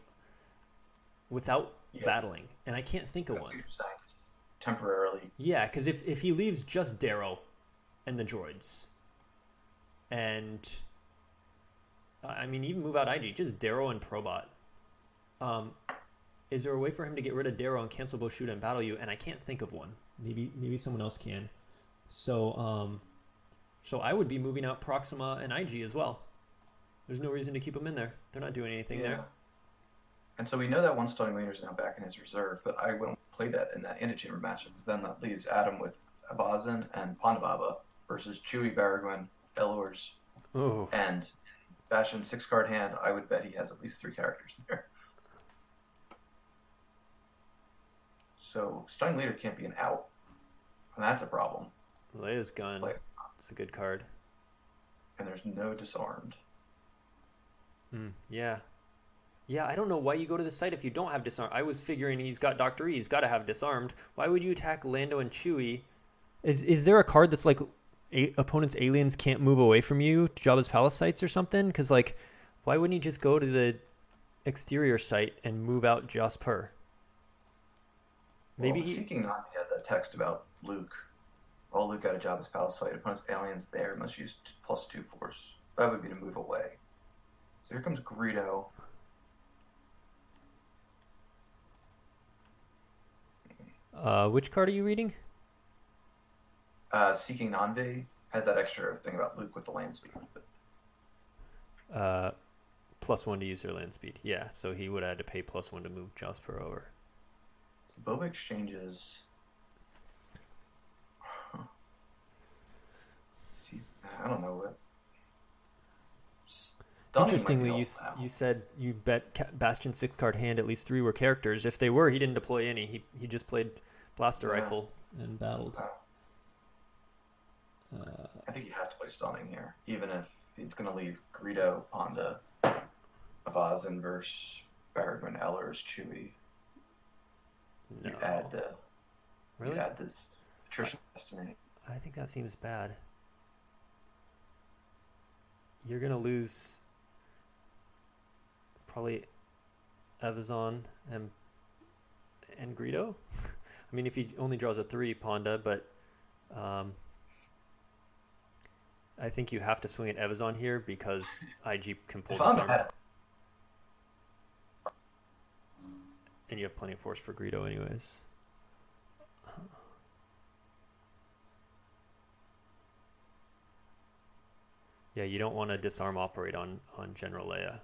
without battling? And I can't think of one. Temporarily. Yeah, because if he leaves just Darrow and the droids, and I mean, even move out IG, just Darrow and Probot. Is there a way for him to get rid of Darrow and cancel Boshuda and battle you? And I can't think of one. Maybe someone else can. So so I would be moving out Proxima and IG as well. There's no reason to keep them in there. They're not doing anything there. And so we know that one Stunning Leader is now back in his reserve, but I wouldn't play that in that antechamber matchup, because then that leaves Adam with Abazin and Pondababa versus Chewie, Baragwin, Elors, and Bastion's 6-card hand. I would bet he has at least 3 characters there. So Stunning Leader can't be an out, and that's a problem. Leia's gun. It's a good card. And there's no disarmed. Yeah. Yeah, I don't know why you go to the site if you don't have disarmed. I was figuring he's got Dr. E. He's got to have disarmed. Why would you attack Lando and Chewie? Is there a card that's like opponent's aliens can't move away from you to Jabba's palace sites or something? Because, like, why wouldn't he just go to the exterior site and move out Jasper? Maybe Seeking Not has that text about Luke. All Luke out of Jabba's palace site. Opponent's aliens there must use +2 force. That would be to move away. So here comes Greedo. Which card are you reading? Seeking Nanve has that extra thing about Luke with the land speed. +1 to use their land speed. Yeah, so he would have had to pay +1 to move Jasper over. So Boba exchanges. Huh. I don't know what. Interestingly, you said you bet Bastion's 6-card hand at least 3 were characters. If they were, he didn't deploy any. He just played Blaster Rifle and battled. I think he has to play Stunning here, even if it's going to leave Greedo, Ponda, Avazin versus Baragwin, Ellers, Chewie. No. You add the... Really? You add this attrition destiny. I think that seems bad. You're going to lose probably Evazon and Greedo. I mean, if he only draws a 3, Ponda, but I think you have to swing at Evazon here because IG can pull this armor. And you have plenty of force for Greedo anyways. Yeah, you don't want to disarm operate on General Leia.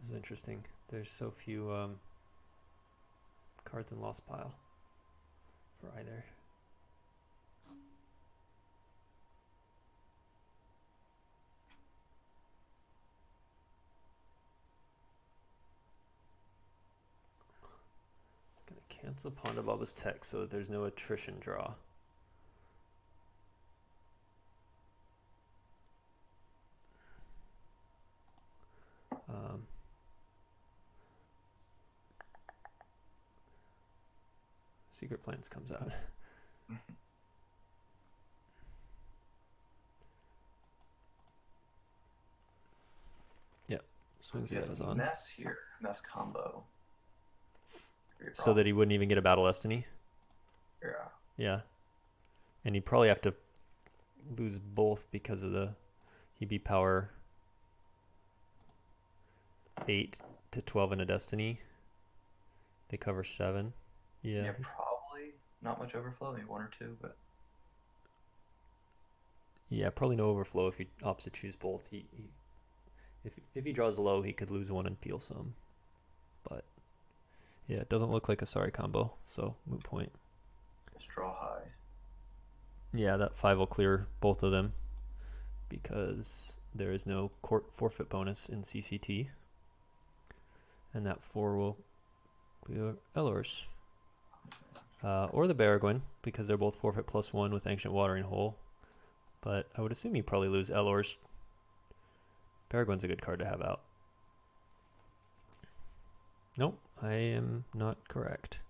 This is interesting. There's so few cards in lost pile for either. Cancel Ponda Baba's text so that there's no attrition draw. Secret Plans comes out. Yep. Swings the Amazon. Mess here. Mess combo. So that he wouldn't even get a Battle Destiny? Yeah. Yeah. And he'd probably have to lose both because of the... He'd be power 8 to 12 in a Destiny. They cover 7. Yeah. Yeah, probably not much overflow, maybe 1 or 2, but... Yeah, probably no overflow if he opts to choose both. If he draws low, he could lose 1 and peel some. But... yeah, it doesn't look like a sorry combo, so moot point. Let's draw high. Yeah, that 5 will clear both of them because there is no court forfeit bonus in CCT. And that 4 will clear Ellers. Or the Baragwin, because they're both forfeit +1 with Ancient Watering Hole. But I would assume you probably lose Ellers. Baragwin's a good card to have out. Nope, I am not correct.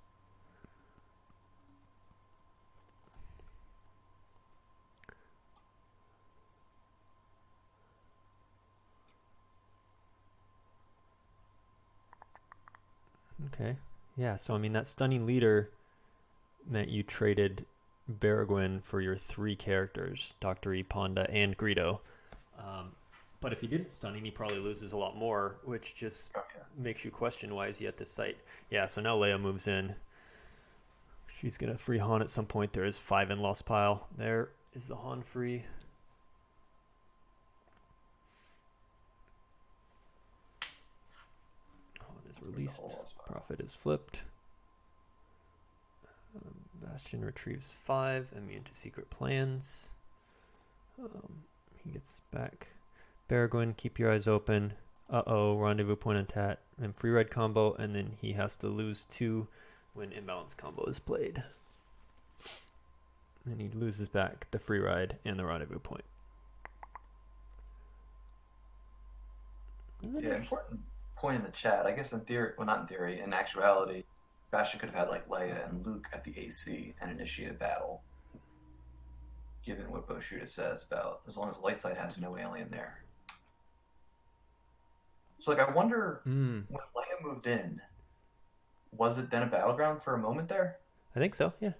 Okay, yeah, so I mean that Stunning Leader meant you traded Baragwin for your 3 characters, Dr. E, Ponda, and Greedo. But if he didn't Stunning, he probably loses a lot more, which just makes you question why is he at this site. Yeah, so now Leia moves in. She's going to free Han at some point. There is 5 in lost pile. There is the Han free. Han is released. Prophet is flipped. Bastion retrieves 5. Immune to secret plans. He gets back. Baragwin, keep your eyes open. Uh-oh, rendezvous point on Tat. And free ride combo, and then he has to lose 2 when imbalance combo is played. And he loses back the free ride and the rendezvous point. Yeah, important point in the chat. I guess in theory, well, not in theory, in actuality, Bastion could have had like Leia and Luke at the AC and initiate a battle. Given what Boshuda says about as long as light side has no alien there. So like I wonder when Leia moved in, was it then a battleground for a moment there? I think so, yeah.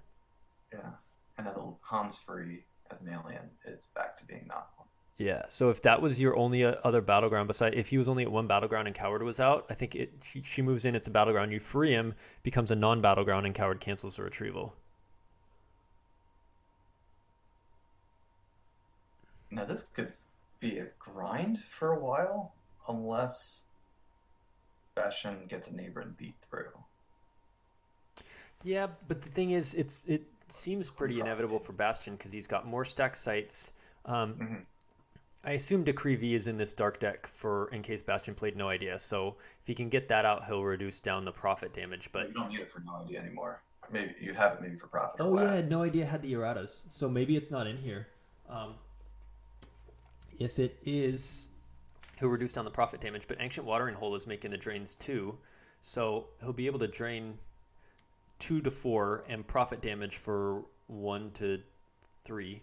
Yeah. And now the Han's free as an alien, it's back to being not one. Yeah, so if that was your only other battleground, beside if he was only at one battleground and Coward was out, I think she moves in. It's a battleground. You free him, becomes a non-battleground, and Coward cancels the retrieval. Now this could be a grind for a while, unless Bastion gets a neighbor and beat through. Yeah, but the thing is, it seems pretty inevitable for Bastion because he's got more stack sites. Mm-hmm. I assume Decree V is in this dark deck for in case Bastion played No Idea. So if he can get that out, he'll reduce down the profit damage. But you don't need it for No Idea anymore. Maybe you'd have it maybe for profit. Oh yeah, No Idea had the erratas, so maybe it's not in here. If it is, he'll reduce down the profit damage. But Ancient Watering Hole is making the drains too, so he'll be able to drain 2 to 4 and profit damage for 1 to 3.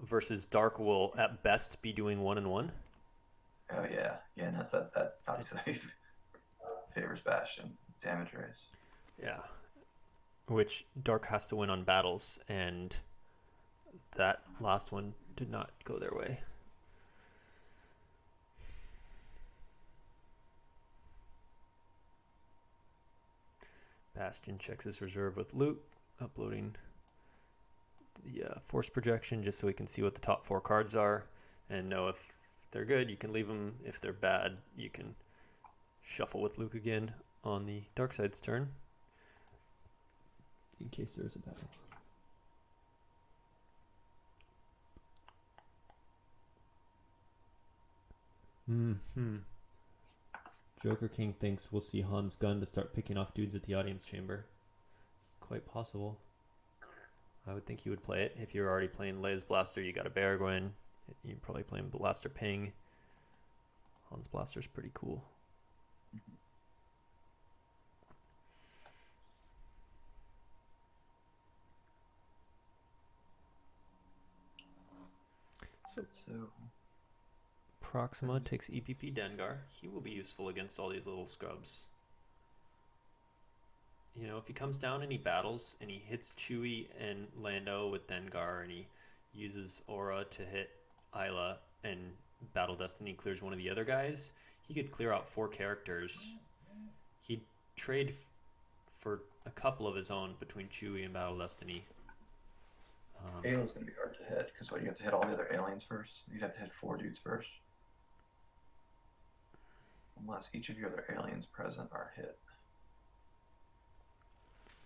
Versus Dark will at best be doing 1 and 1. Oh yeah, and that's that obviously favors Bastion damage raise. Yeah, which Dark has to win on battles, and that last one did not go their way. Bastion checks his reserve with loot, uploading the force projection just so we can see what the top 4 cards are and know if they're good. You can leave them. If they're bad, you can shuffle with Luke again on the dark side's turn in case there's a battle. Joker King thinks we'll see Han's gun to start picking off dudes at the audience chamber. It's quite possible. I would think you would play it. If you're already playing Leia's Blaster, you got a Beargwyn. You're probably playing Blaster Ping. Han's Blaster's pretty cool. So Proxima takes EPP Dengar. He will be useful against all these little scrubs. You know, if he comes down and he battles and he hits Chewie and Lando with Dengar and he uses Aura to hit Isla and Battle Destiny clears one of the other guys, he could clear out 4 characters. He'd trade for a couple of his own between Chewie and Battle Destiny. Ayla's going to be hard to hit because you have to hit all the other aliens first. You'd have to hit 4 dudes first. Unless each of your other aliens present are hit.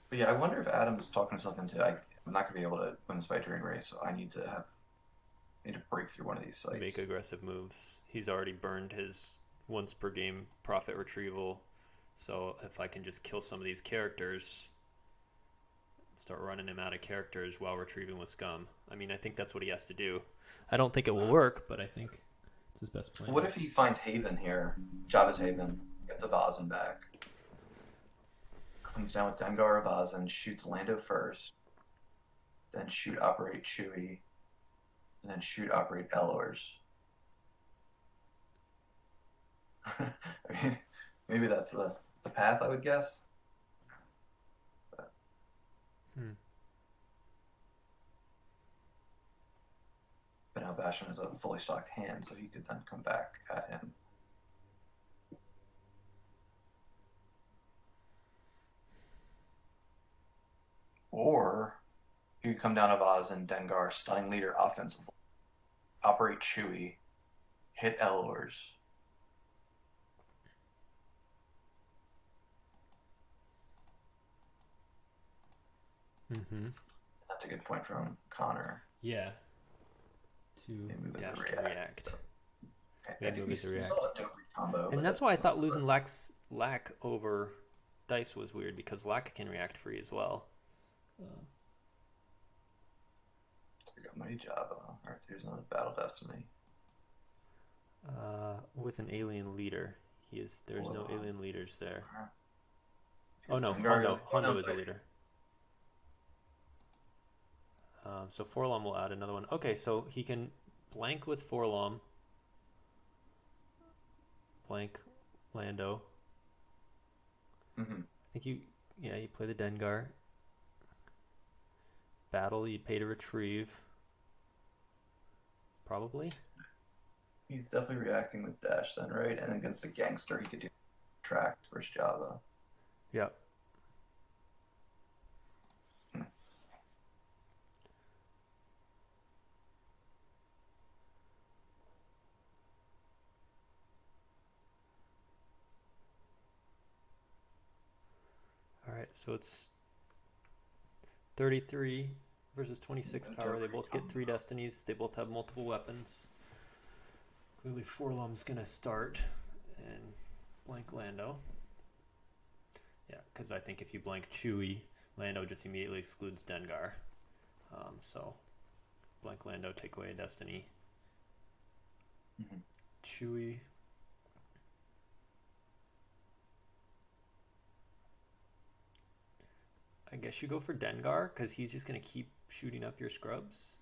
But yeah, I wonder if Adam's talking himself into I'm not going to be able to win this by drain race, so I need to break through one of these sites. Make aggressive moves. He's already burned his once per game profit retrieval, so if I can just kill some of these characters, start running him out of characters while retrieving with scum. I mean, I think that's what he has to do. I don't think it will work, but I think it's his best plan. What if he finds Haven here? Jabba's Haven, gets a Vazin back. Cleans down with Dengar Vazin, shoots Lando first, then shoot operate Chewie, and then shoot operate Elors. I mean, maybe that's the path, I would guess. But now Bastion is a fully stocked hand, so he could then come back at him. Or you could come down to Vazin, Dengar, stunning leader offensively, operate Chewie, hit Elors. That's a good point from Connor. Yeah. To dash to react. Okay, I think we saw a dope combo. And that's why I thought losing Lack over Dice was weird, because Lack can react free as well. We got Mighty Jabba. Alright, here's another Battle Destiny. With an alien leader. There's no alien leaders there. Right. Oh no, Hondo is a leader. So Forlom will add another one. Okay, so he can blank with Forlom. Blank Lando. I think you play the Dengar. Battle, you pay to retrieve. Probably. He's definitely reacting with dash then, right? And against a gangster, he could do track versus Java. Yeah. All right, so it's 33 versus 26 power. They both get 3 destinies. They both have multiple weapons. Clearly, Forlom's gonna start and blank Lando. Yeah, because I think if you blank Chewie, Lando just immediately excludes Dengar. So blank Lando, take away a destiny. Chewie. I guess you go for Dengar because he's just going to keep shooting up your scrubs.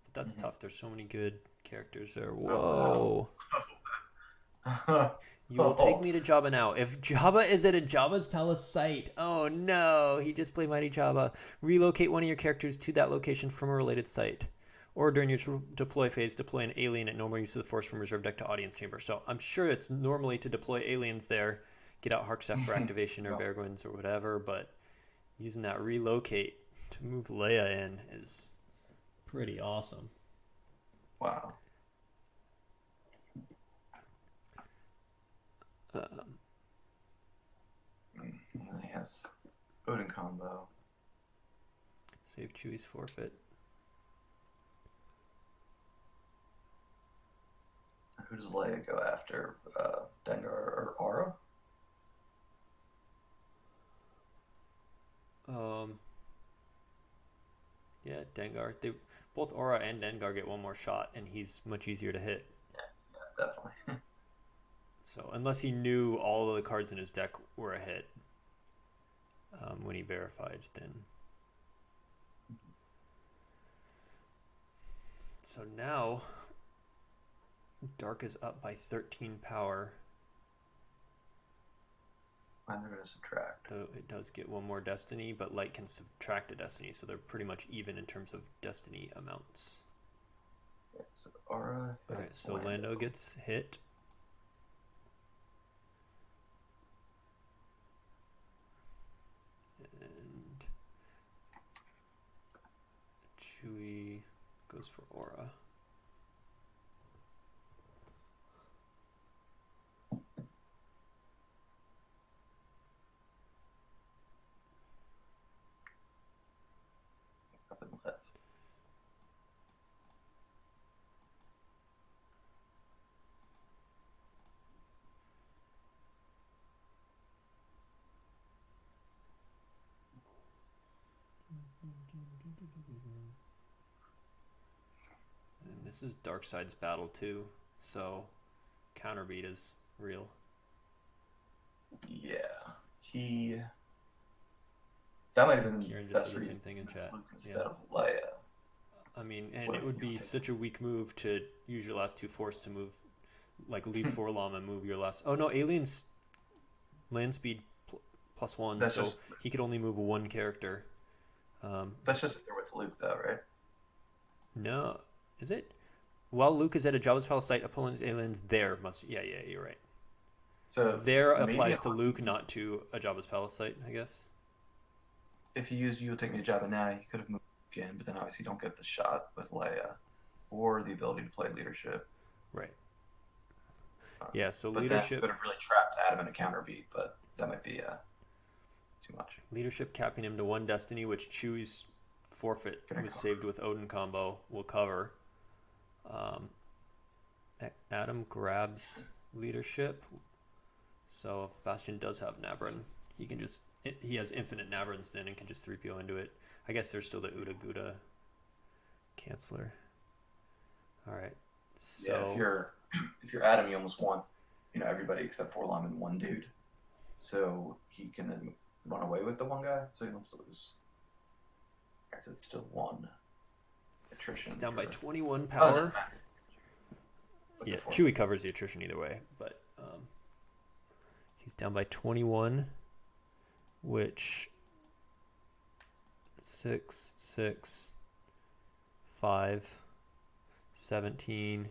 But that's tough. There's so many good characters there. Whoa. You will take me to Jabba now. If Jabba is at a Jabba's palace site, oh no, he just played Mighty Jabba. Relocate one of your characters to that location from a related site. Or during your deploy phase, deploy an alien at normal use of the Force from reserve deck to audience chamber. So I'm sure it's normally to deploy aliens there, get out Harkstaff for activation or Bearguins or whatever, but using that relocate to move Leia in is pretty awesome. Wow. Yes. Odin combo. Save Chewie's forfeit. Who does Leia go after? Dengar or Aura? Yeah, Dengar. They both Aura and Dengar get one more shot, and he's much easier to hit. Yeah, definitely. So unless he knew all of the cards in his deck were a hit when he verified, then. So now, Dark is up by 13 power. And they're going to subtract. Though it does get one more destiny, but Light can subtract a destiny, so they're pretty much even in terms of destiny amounts. Yeah, so Aura. Alright, so Lando gets hit. And Chewie goes for Aura. Up and left. And this is Darkseid's battle too, so counterbeat is real. Yeah, that might have been Kieran the just best said the same reason thing in chat. instead of Leia. I mean, and it would be such a weak move to use your last 2 force to move, like leave Forlom and move your last. Oh no, aliens land speed +1, That's so just, he could only move 1 character. that's just there with Luke, though, right? No, is it? While Luke is at a Jabba's palace site, opponent's aliens there must. Yeah, you're right. So there applies to Luke, not to a Jabba's palace site, I guess. If you used "You'll Take Me to Jabba Now," you could have moved in, but then obviously you don't get the shot with Leia or the ability to play leadership. Right. Yeah, so but leadership that could have really trapped Adam in a counter beat, but that might be too much. Leadership capping him to 1 destiny, which Chewie's forfeit was saved with Odin combo will cover. Adam grabs leadership, so if Bastion does have Nabran, he can just he has infinite Nabrans then and can just 3PO into it. I guess there's still the Uda Guda canceller. All right. So yeah, if you're Adam, you almost want everybody except Forlom and 1 dude, so he can then run away with the 1 guy. So he wants to lose. It's still 1 attrition. It's down by 21 power. Yeah, Chewie covers the attrition either way, but he's down by 21, which 6, 6, 5, 17,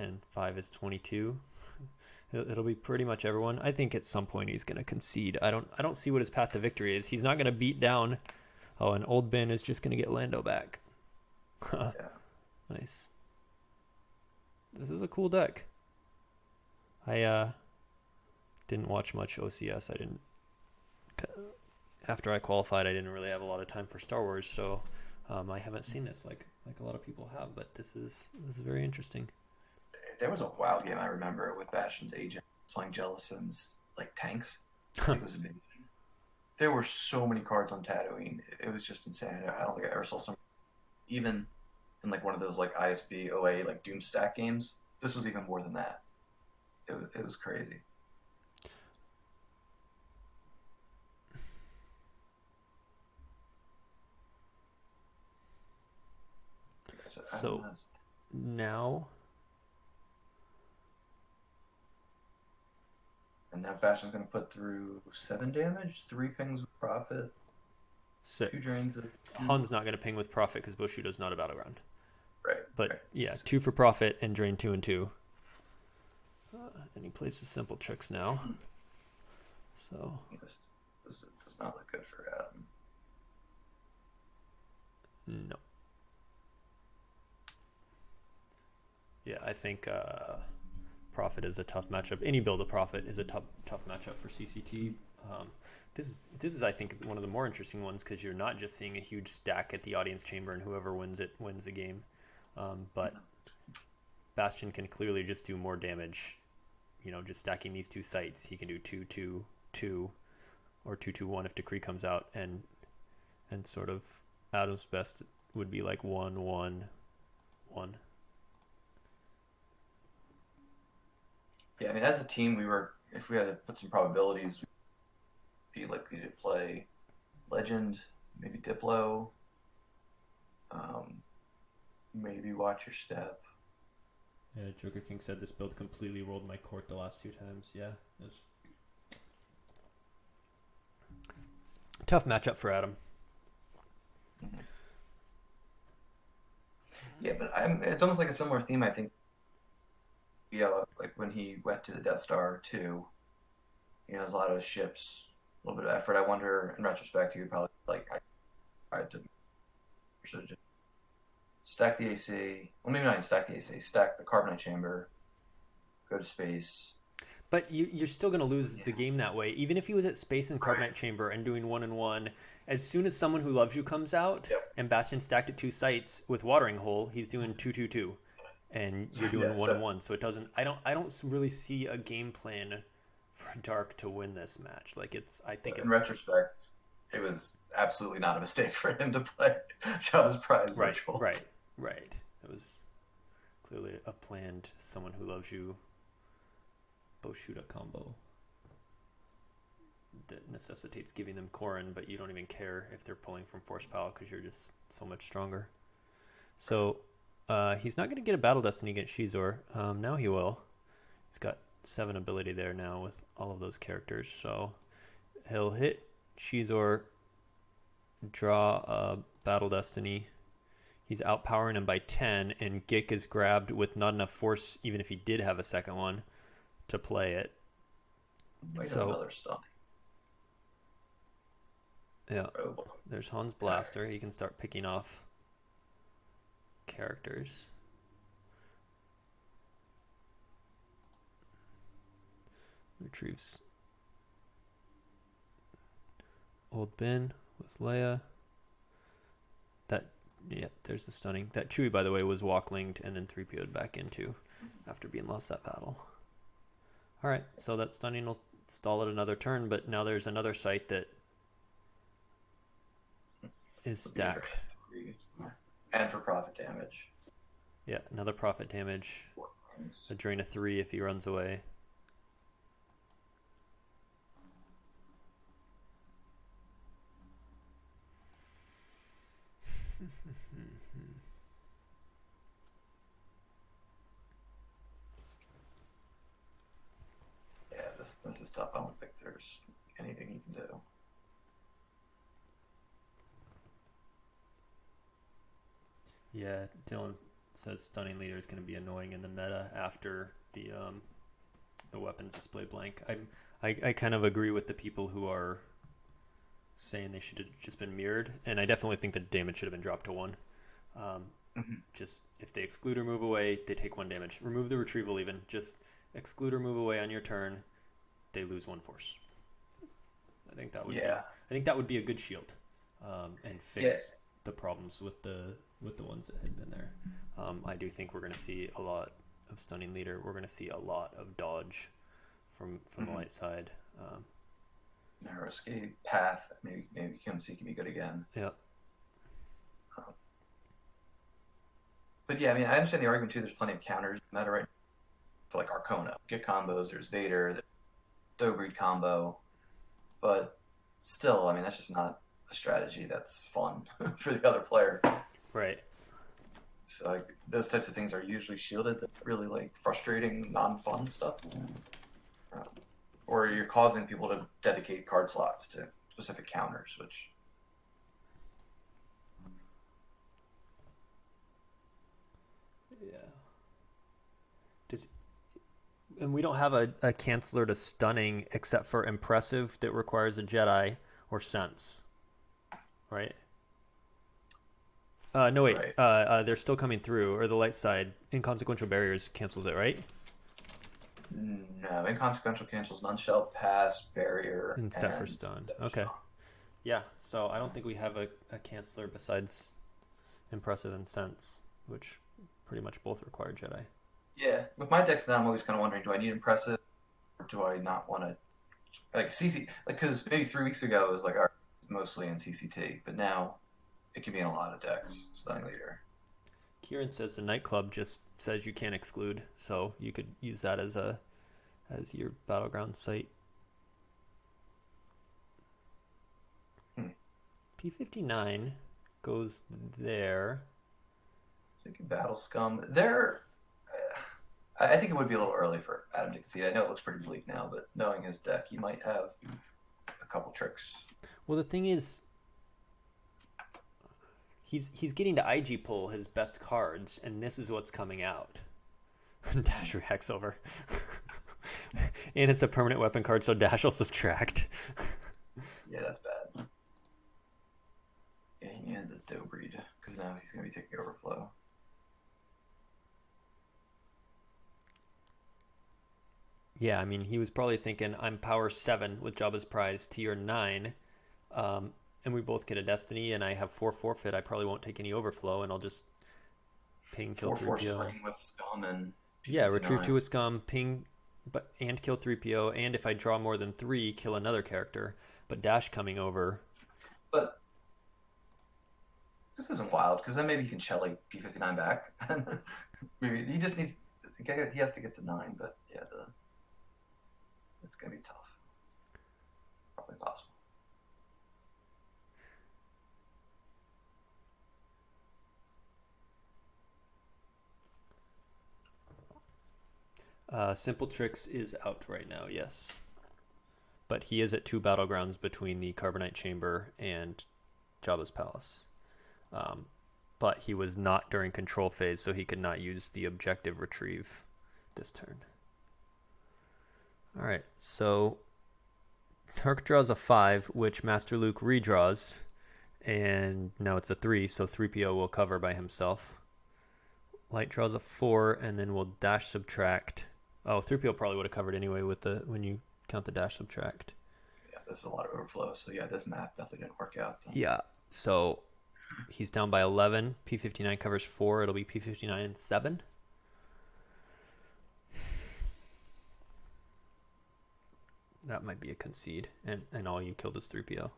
and 5 is 22. It'll be pretty much everyone. I think at some point he's going to concede. I don't see what his path to victory is. He's not going to beat down. Oh, and Old Ben is just going to get Lando back. Yeah. Nice. This is a cool deck. I didn't watch much OCS. After I qualified, I didn't really have a lot of time for Star Wars, so I haven't seen this like a lot of people have. But this is very interesting. There was a wild game I remember with Bastion's agent playing Jellicent's like tanks. I think it was amazing. There were so many cards on Tatooine. It was just insane. I don't think I ever saw some, even in like one of those like ISB OA like Doom Stack games. This was even more than that. It was crazy. So now. And now Bastion's going to put through 7 damage, 3 pings with Profit, 6. 2 drains. Hun's not going to ping with Profit because Bushido's not a battleground. Right. But right. yeah, 2 for Profit and drain 2 and 2. And he plays the simple tricks now. So This does not look good for Adam. No. Yeah, I think Prophet is a tough matchup. Any build of Prophet is a tough matchup for CCT. This is I think one of the more interesting ones because you're not just seeing a huge stack at the audience chamber and whoever wins it wins the game. But Bastion can clearly just do more damage. You know, just stacking these 2 sites, he can do 2-2-2 or 2-2-1 if Decree comes out, and sort of Adam's best would be like 1-1-1. Yeah, I mean, as a team, if we had to put some probabilities, we'd be likely to play Legend, maybe Diplo, maybe Watch Your Step. Yeah, Joker King said this build completely rolled my court the last 2 times. Yeah, it was tough matchup for Adam. Mm-hmm. Yeah, but it's almost like a similar theme, I think. Yeah, like when he went to the Death Star too, there's a lot of ships, a little bit of effort. I wonder, in retrospect, he would probably I should just stack the AC. Well, maybe not even stack the AC. Stack the carbonite chamber. Go to space. But you're still going to lose the game that way. Even if he was at space and carbonite chamber and doing 1-1, as soon as Someone Who Loves You comes out, and Bastion stacked at 2 sites with Watering Hole, he's doing 2-2-2. And you're doing 1-1, so it doesn't. I don't really see a game plan for Dark to win this match. Like I think in retrospect, it was absolutely not a mistake for him to play Jabba's Prize Virtual. Right. It was clearly a planned Someone Who Loves You Boshuda combo that necessitates giving them Corrin, but you don't even care if they're pulling from Force Pal because you're just so much stronger. So. He's not going to get a Battle Destiny against Shizor. Now he will. He's got 7 ability there now with all of those characters. So he'll hit Shizor, draw a Battle Destiny. He's outpowering him by 10, and Gik is grabbed with not enough force, even if he did have a second one, to play it. So another stun. Yeah. There's Han's Blaster. He can start picking off characters. Retrieves Old Ben with Leia. There's the stunning. That Chewie, by the way, was walk linked and then 3PO'd back into after being lost that battle. Alright, so that stunning will stall it another turn, but now there's another site that is stacked. And for profit damage. Yeah, another profit damage. A drain of 3 if he runs away. Yeah, this is tough. I don't think there's anything he can do. Yeah, Dylan says Stunning Leader is going to be annoying in the meta after the weapons display blank. I kind of agree with the people who are saying they should have just been mirrored, and I definitely think the damage should have been dropped to 1. Just if they exclude or move away, they take 1 damage. Remove the retrieval even. Just exclude or move away on your turn, they lose 1 force. I think that would be a good shield, and fix the problems with the ones that had been there. I do think we're going to see a lot of Stunning Leader. We're going to see a lot of dodge from the light side. Narrow escape path. Maybe QMC can be good again. Yeah. But yeah, I mean, I understand the argument too. There's plenty of counters in the meta right now for like Arcona. Get combos. There's Vader. There's Dobreed combo. But still, I mean, that's just not a strategy that's fun for the other player. Right. So like those types of things are usually shielded. Really like frustrating, non-fun stuff. Or you're causing people to dedicate card slots to specific counters, which. Yeah. And we don't have a canceller to Stunning except for Impressive that requires a Jedi or Sense, right? No, wait. Right. They're still coming through, or the light side. Inconsequential Barriers cancels it, right? No, Inconsequential cancels Nunshell, Pass, Barrier, and Set for Stun. Okay. Yeah, so I don't think we have a canceller besides Impressive and Sense, which pretty much both require Jedi. Yeah, with my decks now, I'm always kind of wondering, do I need Impressive, or do I not want to, like, CC, like, because maybe 3 weeks ago it was like, all right, it's mostly in CCT, but now it can be in a lot of decks, Stunning Leader. Kieran says the nightclub just says you can't exclude, so you could use that as your battleground site. P59 goes there. Battle Scum. I think it would be a little early for Adam to concede. I know it looks pretty bleak now, but knowing his deck, he might have a couple tricks. Well, the thing is, he's getting to IG pull his best cards, and this is what's coming out. Dash reacts over. And it's a permanent weapon card, so Dash will subtract. Yeah, that's bad. Yeah, he needed the Dobreed, because now he's going to be taking Overflow. Yeah, I mean, he was probably thinking, I'm power 7 with Jabba's Prize, tier 9, and we both get a Destiny, and I have 4 forfeit. I probably won't take any Overflow, and I'll just ping, kill 3PO. With Scum and yeah, retrieve 2 with Scum, ping, and kill 3PO, and if I draw more than 3, kill another character. But Dash coming over. But this isn't wild, because then maybe you can Shelly P59 back. Maybe he just needs, he has to get to 9, but yeah, it's going to be tough. Probably possible. Simple Tricks is out right now, yes. But he is at 2 battlegrounds between the Carbonite Chamber and Jabba's Palace. But he was not during control phase, so he could not use the objective retrieve this turn. Alright, so Tark draws a 5, which Master Luke redraws, and now it's a 3, so 3PO will cover by himself. Light draws a 4, and then we'll dash subtract. Oh, 3PO probably would have covered anyway with when you count the dash subtract. Yeah, this is a lot of overflow, so yeah, this math definitely didn't work out. Yeah, so he's down by 11. P59 covers 4. It'll be P59 and 7. That might be a concede, and all you killed is 3PO.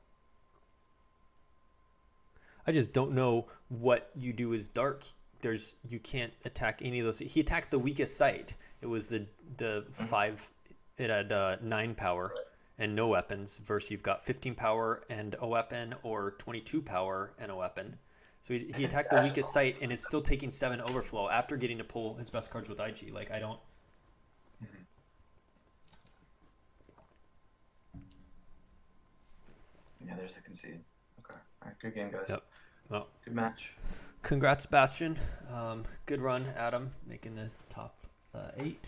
I just don't know what you do as Dark. You can't attack any of those. He attacked the weakest site. It was the 5. It had 9 power and no weapons. Versus you've got 15 power and a weapon, or 22 power and a weapon. So he attacked the weakest site, and it's still taking 7 overflow after getting to pull his best cards with IG. Like, I don't. Yeah, there's the concede. Okay. All right, good game, guys. Yep. Well, good match. congrats, Bastion. Good run, Adam, making the top 8.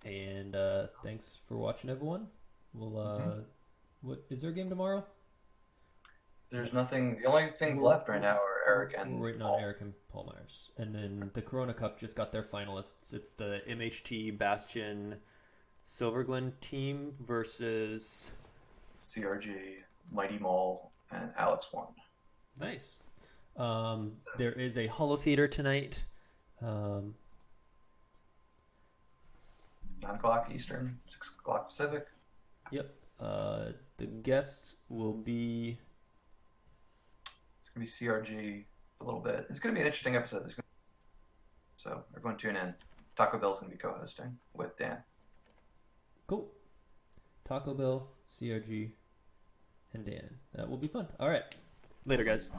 And thanks for watching, everyone. We'll what is there a game tomorrow? There's nothing. The only things left right now are Eric and we're waiting on Eric and Paul Myers. And then the Corona Cup just got their finalists. It's the MHT Bastion Silverglen team versus CRG, Mighty Mole, and Alex One. Nice. There is a Holo Theater tonight. 9 o'clock Eastern, 6 o'clock Pacific. Yep. The guest will be... It's going to be CRG for a little bit. It's going to be an interesting episode. So everyone tune in. Taco Bell's going to be co-hosting with Dan. Cool. Taco Bell, CRG, and Dan. That will be fun. All right. Later, guys.